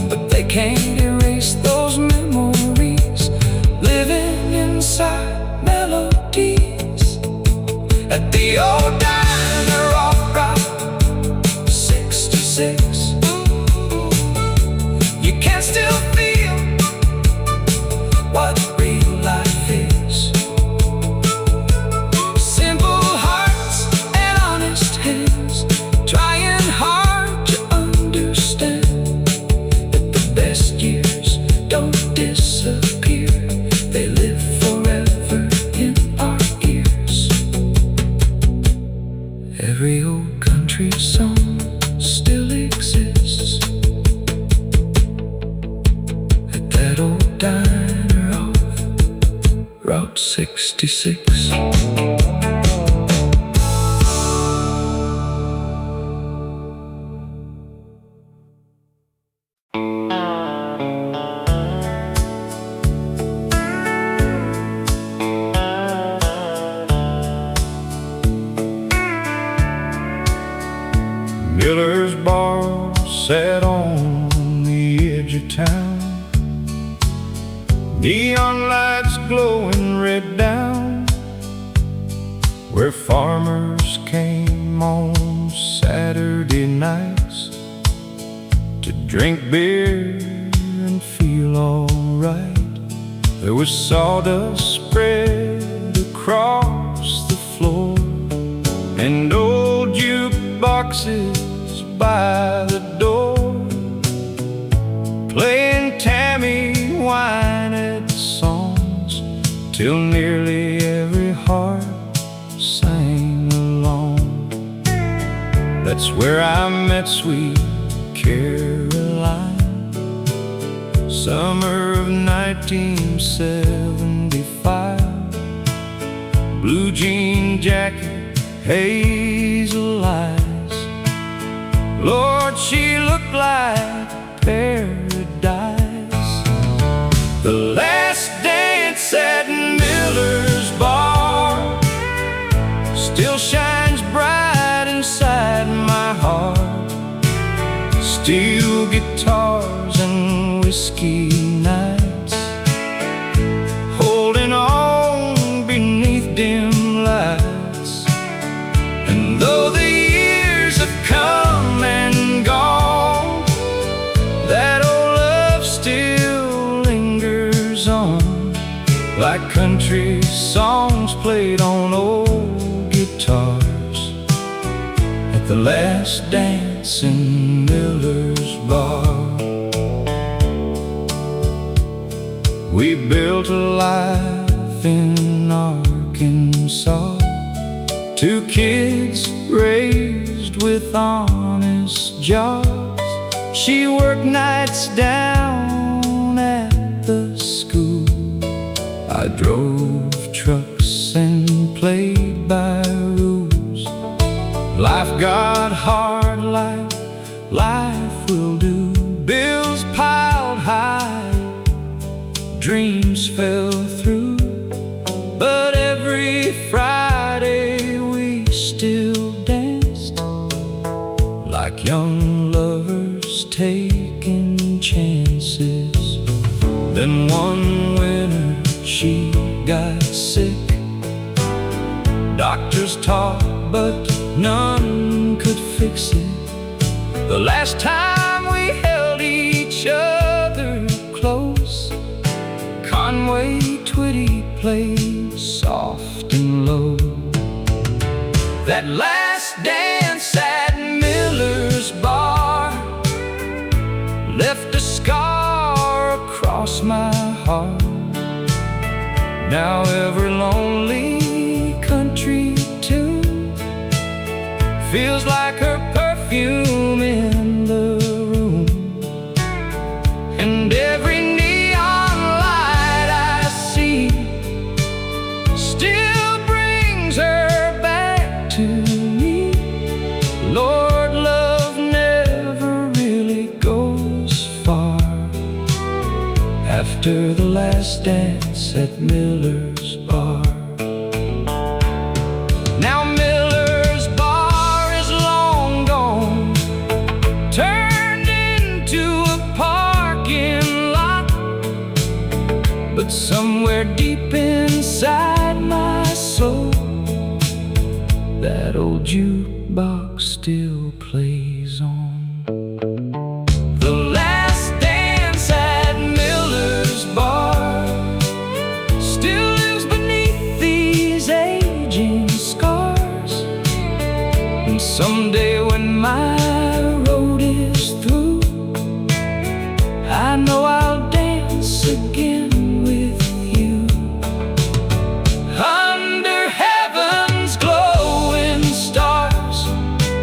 but they can't erase those memories living inside melodies. At the old diner off Route 66, you can still feel what real life is. Simple hearts and honest hands, trying hard to understand that the best years don't disappear, they live forever in our ears. Every old country song still exists at that old diner off Route 66. Miller's bar sat on the edge of town, neon lights glowing red down, where farmers came on Saturday nights to drink beer and feel alright. There was sawdust spread across the floor, and old jukeboxes by the door, playing Tammy Wynette songs till nearly every heart sang along. That's where I met sweet Caroline, summer of 1975. Blue jean jacket, hazel eyes, Lord, she looked like paradise. The last dance at Miller's bar still shines bright inside my heart. Steel guitars and whiskey nights, holding on beneath dim lights. And though the years have come and gone, that old love still lingers on, like country songs played on old guitars at the last dance in Miller's We built a life in Arkansas, 2 kids raised with honest jobs. She worked nights down at the school. I drove trucks and played by rules. Life got hard like life will do. Bills piled high, dreams fell through. But every Friday we still danced like young lovers taking chances. Then one winter she got sick. Doctors talked but none could fix it. The last time we held each other close, Conway Twitty played soft and low. That last dance at Miller's bar left a scar across my heart. Now every lonely country tune feels like her perfume in the room. And every neon light I see still brings her back to me. Lord, love never really goes far after the last dance at Miller's bar. Now Miller's bar is long gone, turned into a parking lot. But somewhere deep inside my soul, that old jukebox still plays on. The last dance at Miller's bar still lives beneath these aging scars. And someday when my road is through, I know I'll dance again with you. Under heaven's glowing stars,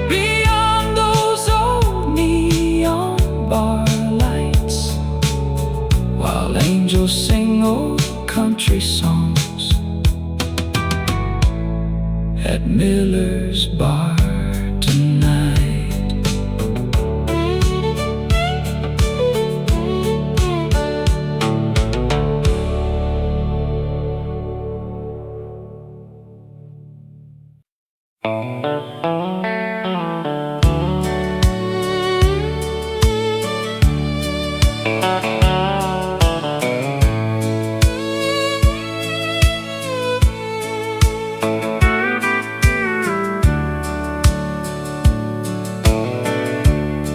beyond those old neon bar lights, while angels sing old country songs at Miller's bar tonight.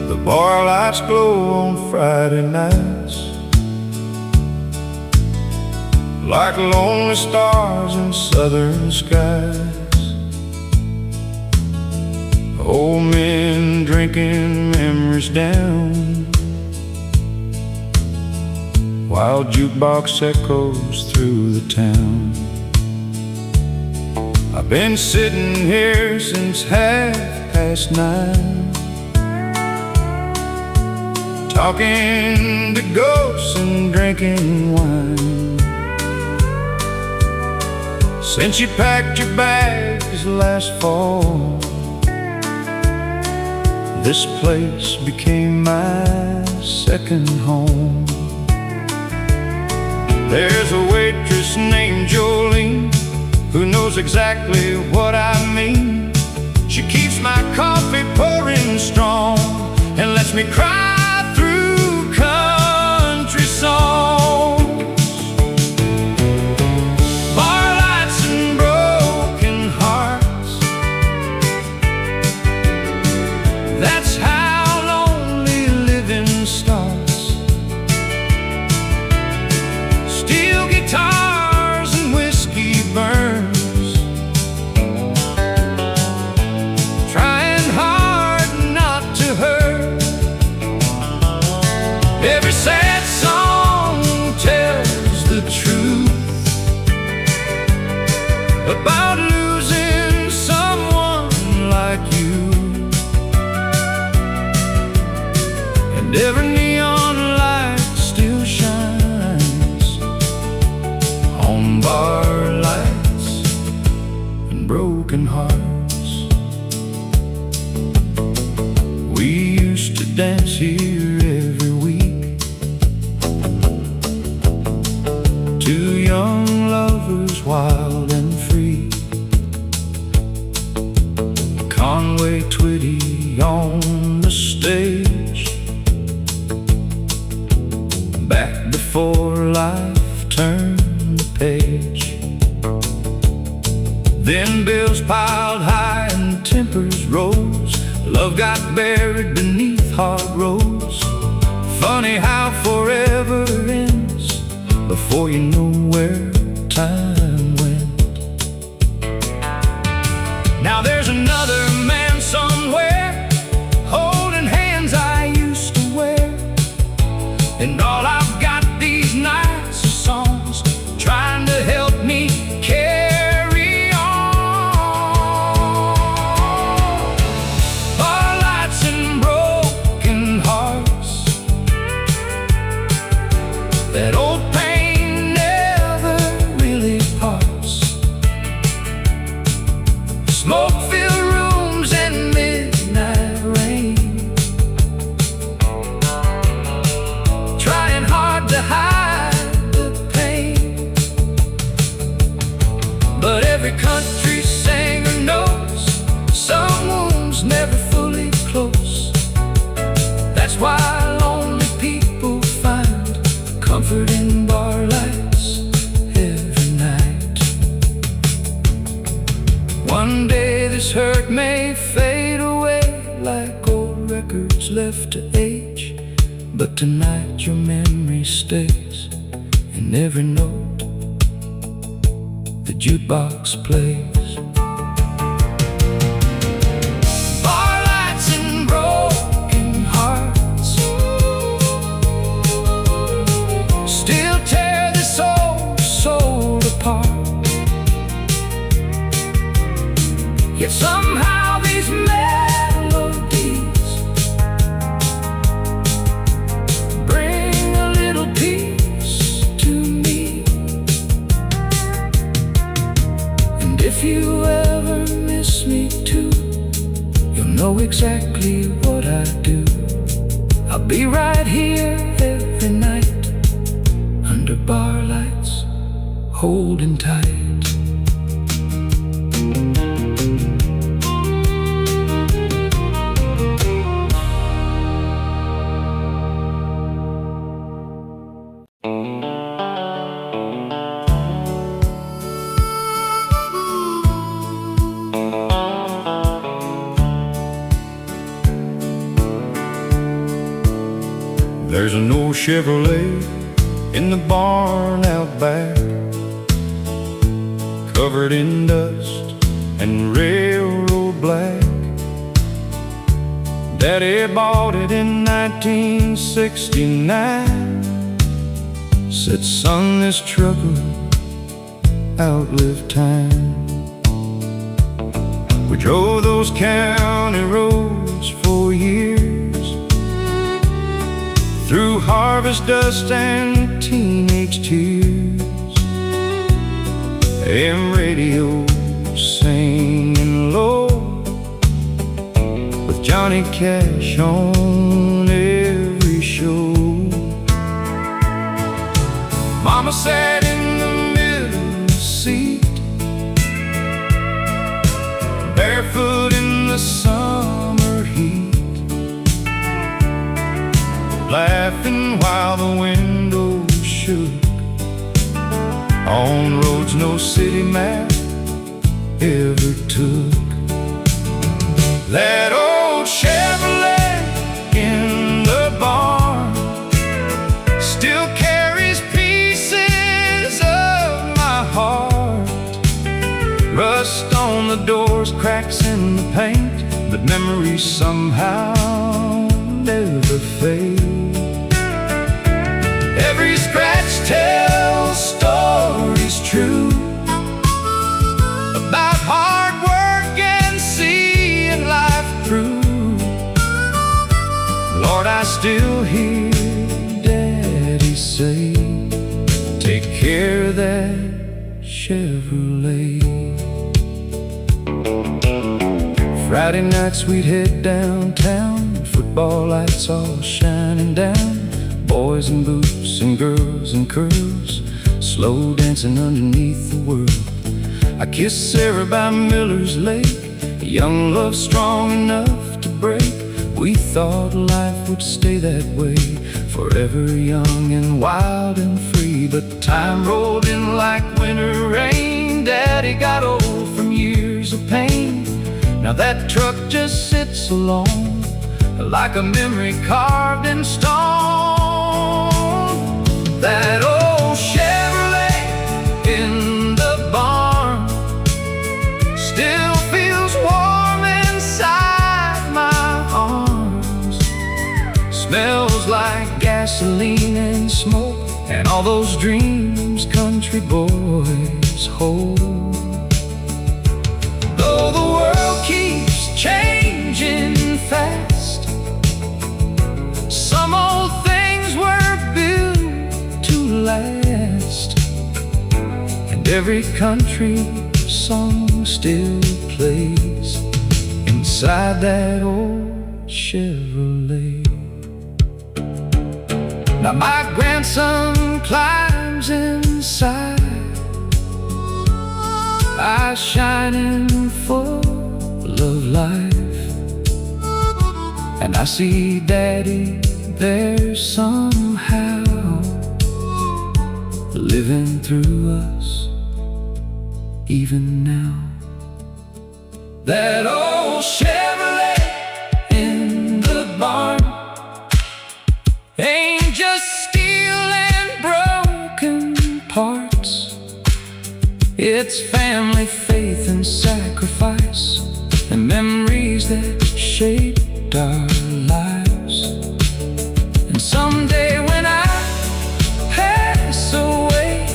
The bar lights glow on Friday nights like lonely stars in southern skies. Old men drinking memories down, while jukebox echoes through the town. I've been sitting here since 9:30, talking to ghosts and drinking wine. Since you packed your bags last fall, this place became my second home. There's a waitress named Jolene who knows exactly what I mean. She keeps my coffee pouring strong and lets me cry through country songs. Bar lights and broken hearts, that's how lonely living starts. Steel guitars and whiskey burns, trying hard not to hurt. two young lovers wild and free. Conway Twitty on the stage, back before life turned the page. Then bills piled high and tempers rose. Love got buried beneath hard roads. Funny how forever ends before you know where time went. Now there's another man somewhere holding hands I used to wear, and all I've got these nights are songs trying to help me carry on. Our lights and broken hearts, that old pain never really parts. Smoke-filled rooms and midnight rain, trying hard to hide the pain. But every country singer knows some wounds never fully close. That's why lonely people find comfort in bar lights every night. One day this hurt may fade away like old records left to age, but tonight your memory stays in every note the jukebox plays. Bar lights and broken hearts still tear this old soul apart. Yet somehow these melodies bring a little peace to me. And if you ever miss me too, you'll know exactly what I do. I'll be right here every night under bar lights, holding tight. There's an old Chevrolet in the barn out back, covered in dust and railroad black. Daddy bought it in 1969. Said, son, this truck will outlive time. We drove those county roads for years, through harvest dust and teenage tears. AM radio singing low, with Johnny Cash on every show. Mama sat in the middle seat, barefoot in the summer heat, laughing while the windows shook, on roads no city map ever took. That old Chevrolet in the barn still carries pieces of my heart. Rust on the doors, cracks in the paint, but memories somehow never fade. Every scratch tells stories true about hard work and seeing life through. Lord, I still hear Daddy say, take care of that Chevrolet. Friday nights we'd head downtown, football lights all shining down, boys in boots and girls in curls, slow dancing underneath the world. I kissed Sarah by Miller's Lake, a young love strong enough to break. We thought life would stay that way, forever young and wild and free. But time rolled in like winter rain. Daddy got old from years of pain. Now that truck just sits alone, like a memory carved in stone. That old Chevrolet in the barn still feels warm inside my arms. Smells like gasoline and smoke, and all those dreams country boys hold. Though the world keeps changing fast, some old things were built to last, and every country song still plays inside that old Chevrolet. Now my grandson climbs inside, eyes shining full of life, and I see Daddy there somehow, living through us even now. That old Chevrolet in the barn ain't just steel and broken parts. It's family, faith, and sacrifice, and memories that shaped our lives. And someday when I pass away,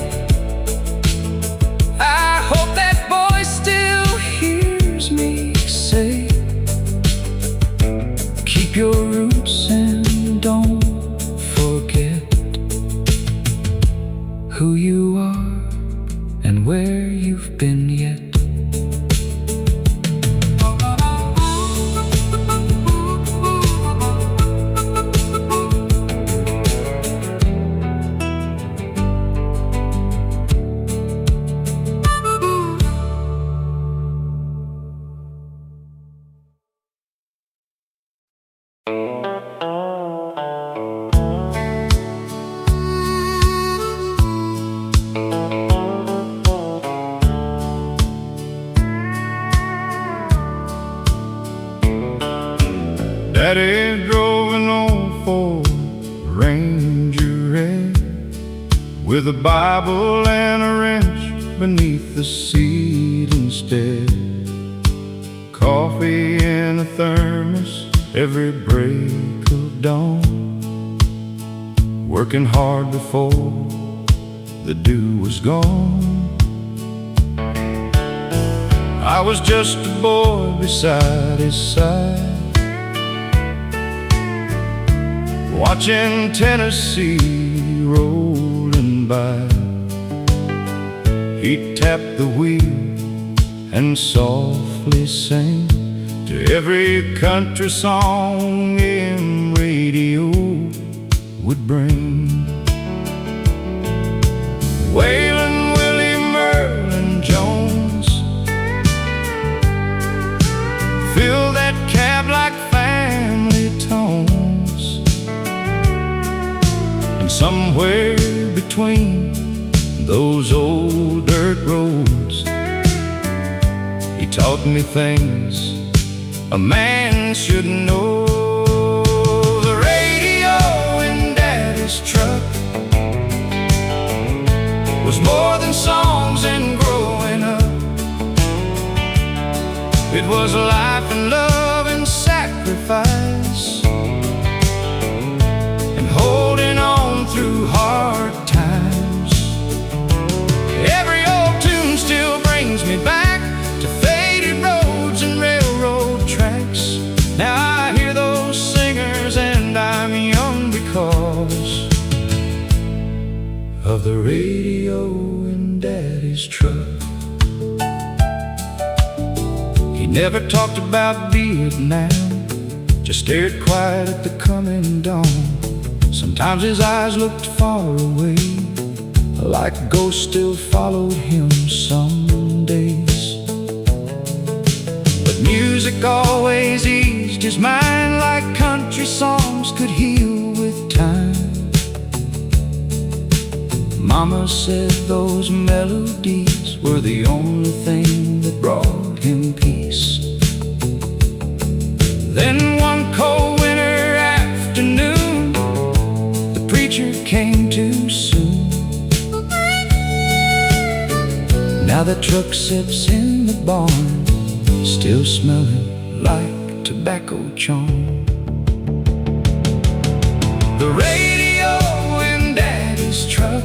I hope that boy still hears me say, keep your roots and don't forget who you are and where you've been yet. Daddy drove an old Ford Ranger red, with a Bible and a wrench beneath the seat instead. Coffee in a thermos every break of dawn, working hard before the dew was gone. I was just a boy beside his side, watching Tennessee rolling by. He'd tap the wheel and softly sing to every country song AM radio would bring. Waylon, Willie, Merlin, Jones, fill that cab like family tones. And somewhere between those old dirt roads, he taught me things a man should know. The radio in Daddy's truck was more than songs and growing up. It was life and love and sacrifice, and holding on through hard times. Every old tune still brings me back to faded roads and railroad tracks. Now I hear those singers and I'm young because of the radio in Daddy's truck. He never talked about Vietnam, just stared quiet at the coming dawn. Sometimes his eyes looked far away, like ghosts still followed him some days. But music always eased his mind, like country songs could heal with time. Mama said those melodies were the only thing that brought him peace. Then one cold winter afternoon, the preacher came too soon. Now the truck sits in the barn, still smelling like tobacco charm. The radio in Daddy's truck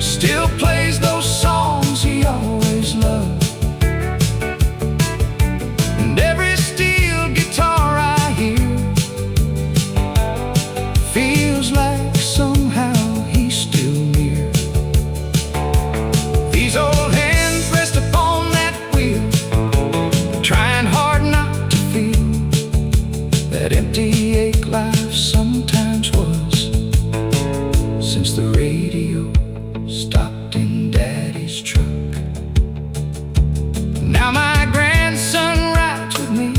still plays those songs he always loved. And every steel guitar I hear feels like somehow he's still near. These old hands rest upon that wheel, trying hard not to feel that empty ache life sometimes was, since the radio stopped in Daddy's truck. Now my grandson rides with me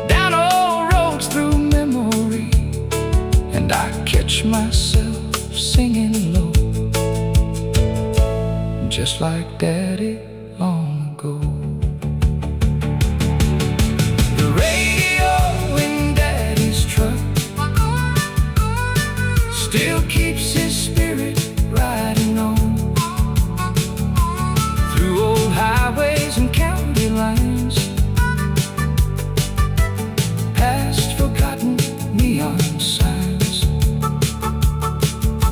down old roads through memory, and I catch myself singing low, just like Daddy long ago. The radio in Daddy's truck still keeps his spirit riding on through old highways and county lines, past forgotten neon signs.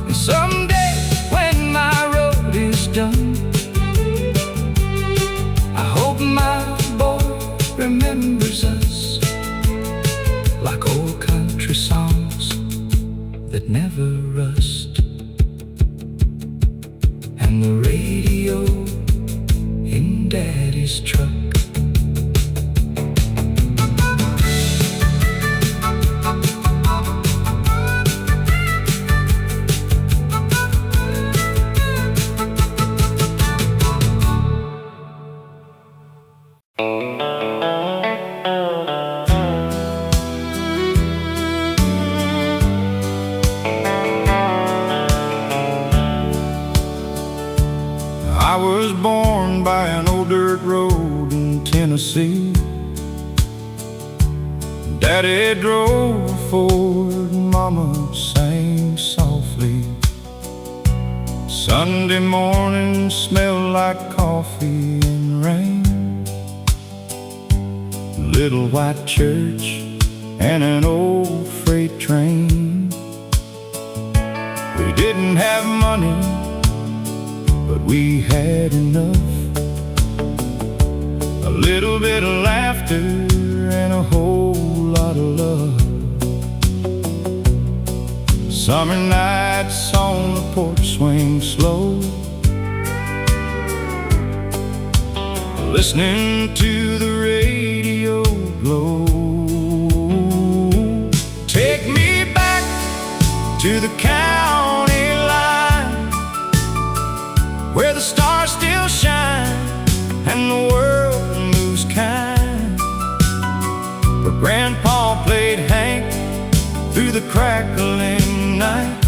And someday when my road is done, I hope my boy remembers us like old country songs that never rust. And the radio in Daddy's truck. I was born by an old dirt road in Tennessee. Daddy drove a Ford, Mama sang softly. Sunday morning smelled like coffee and rain, little white church and an old freight train. We didn't have money, but we had enough, a little bit of laughter and a whole lot of love. Summer nights on the porch swing slow, listening to the radio blow. Take me back to the county line, where the stars still shine and the world moves kind, where Grandpa played Hank through the crackling night,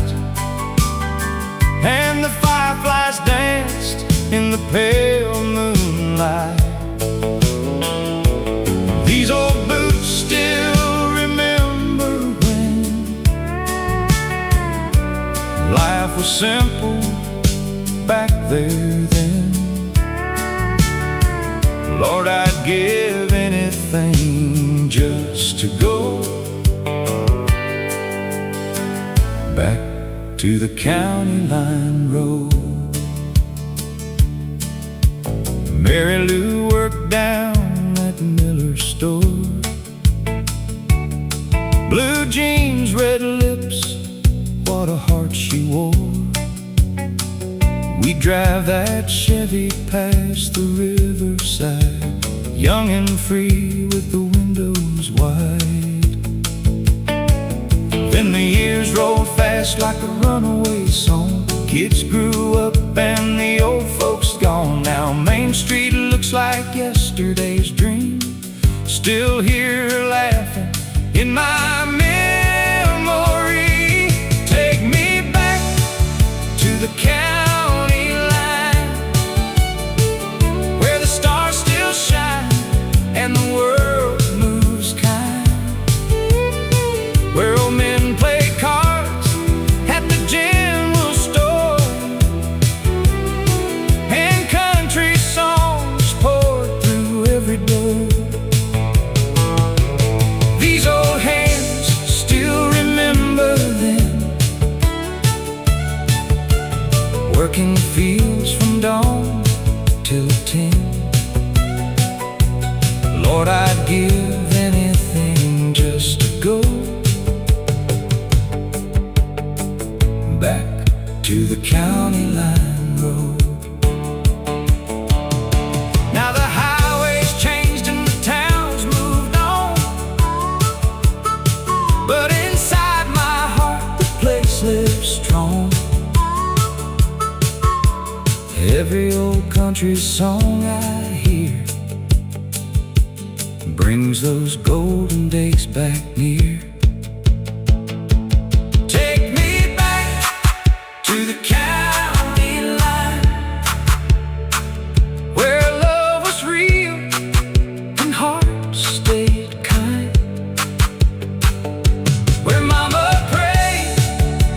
and the fireflies danced in the pale moonlight. These old boots still remember when life was simple back there then. Lord, I'd give anything just to go back to the county line road. Mary Lou worked down at Miller's store, blue jeans, red lips, what a heart she wore. We'd drive that Chevy past the riverside, young and free with the windows wide. Then the years rolled fast like a runaway song, Kids grew up and the old folks gone. Now Main Street looks like yesterday's dream. Still here laughing in my memory. Take me back to the county line, where the stars still shine and the world moves kind, where old men play cards at the general store, and country songs poured through every door. These old hands still remember them, working fields from dawn till 10. Lord, I'd give anything just to go back to the county line road. Now the highway's changed and the town's moved on, but inside my heart the place lives strong. Every old country song I hear brings those golden days back near. Take me back to the county line, where love was real and hearts stayed kind, where Mama prayed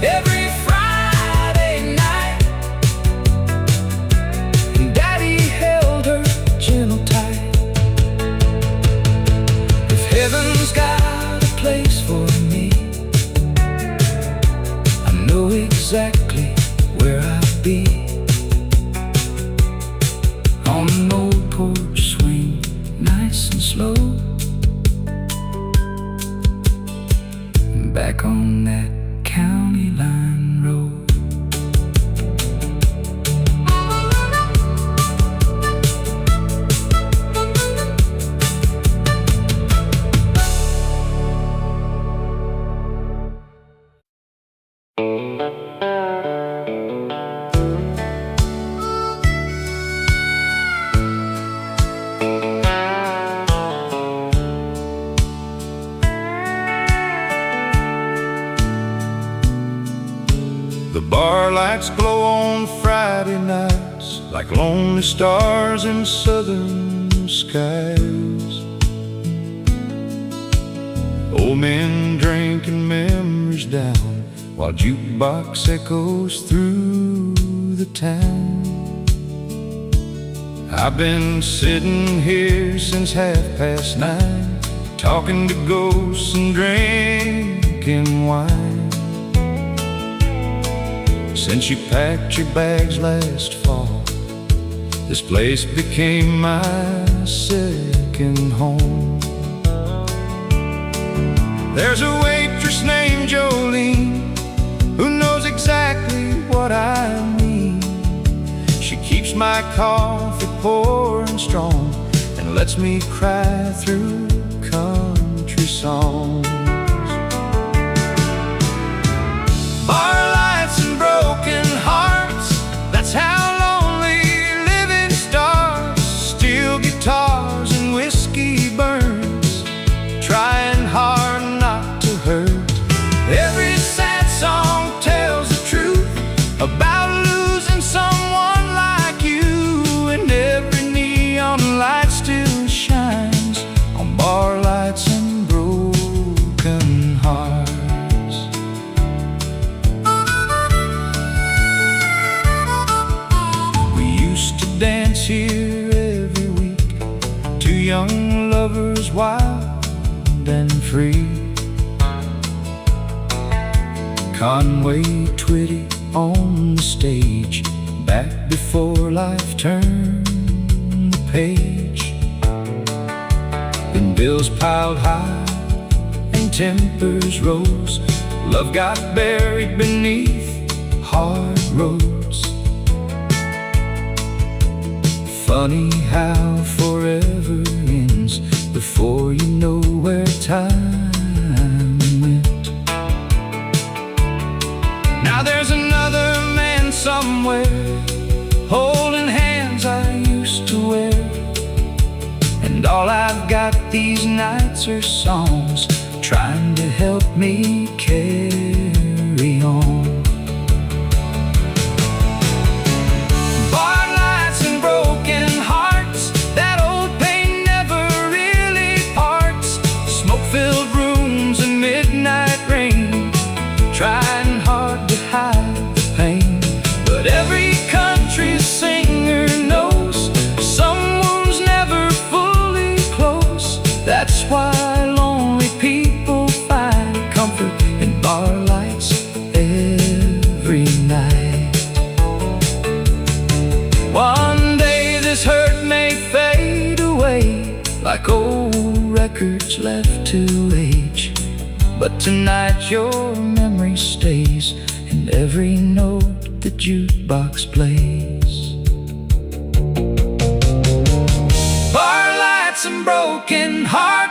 every Friday night and Daddy held her gentle tight. Heaven's got a place for me, I know exactly where I'll be. On an old porch swing, nice and slow, back on that county line road. The bar lights glow on Friday nights like lonely stars in southern skies. Old men drinking memories down while jukebox echoes through the town. I've been sitting here since 9:30, talking to ghosts and drinking wine. Since you packed your bags last fall, this place became my second home. There's a waitress named Jolene who knows exactly what I mean. She keeps my coffee pouring strong and lets me cry through country songs. Bar lights and broken hearts, that's how lonely living starts. Steel guitars and whiskey burns, trying hard not to hurt. Every sad song tells the truth about losing someone like you, and every neon light still shines on bar lights and broken hearts. Dance here every week, two young lovers wild and free. Conway Twitty on the stage, back before life turned the page. Then bills piled high and tempers rose, love got buried beneath hard roads. Funny how forever ends before you know where time went. Now there's another man somewhere, holding hands I used to wear. And all I've got these nights are songs trying to help me carry on. Bar lights and broken hearts, that old pain never really parts. Smoke-filled rooms and midnight rain, trying hard to hide the pain. But every country singer knows someone's never fully close. That's why lonely people find comfort in bar lights every night. One day this hurt may fade away like old records left to age, but tonight your memory stays in every note the jukebox plays. Bar lights and broken hearts,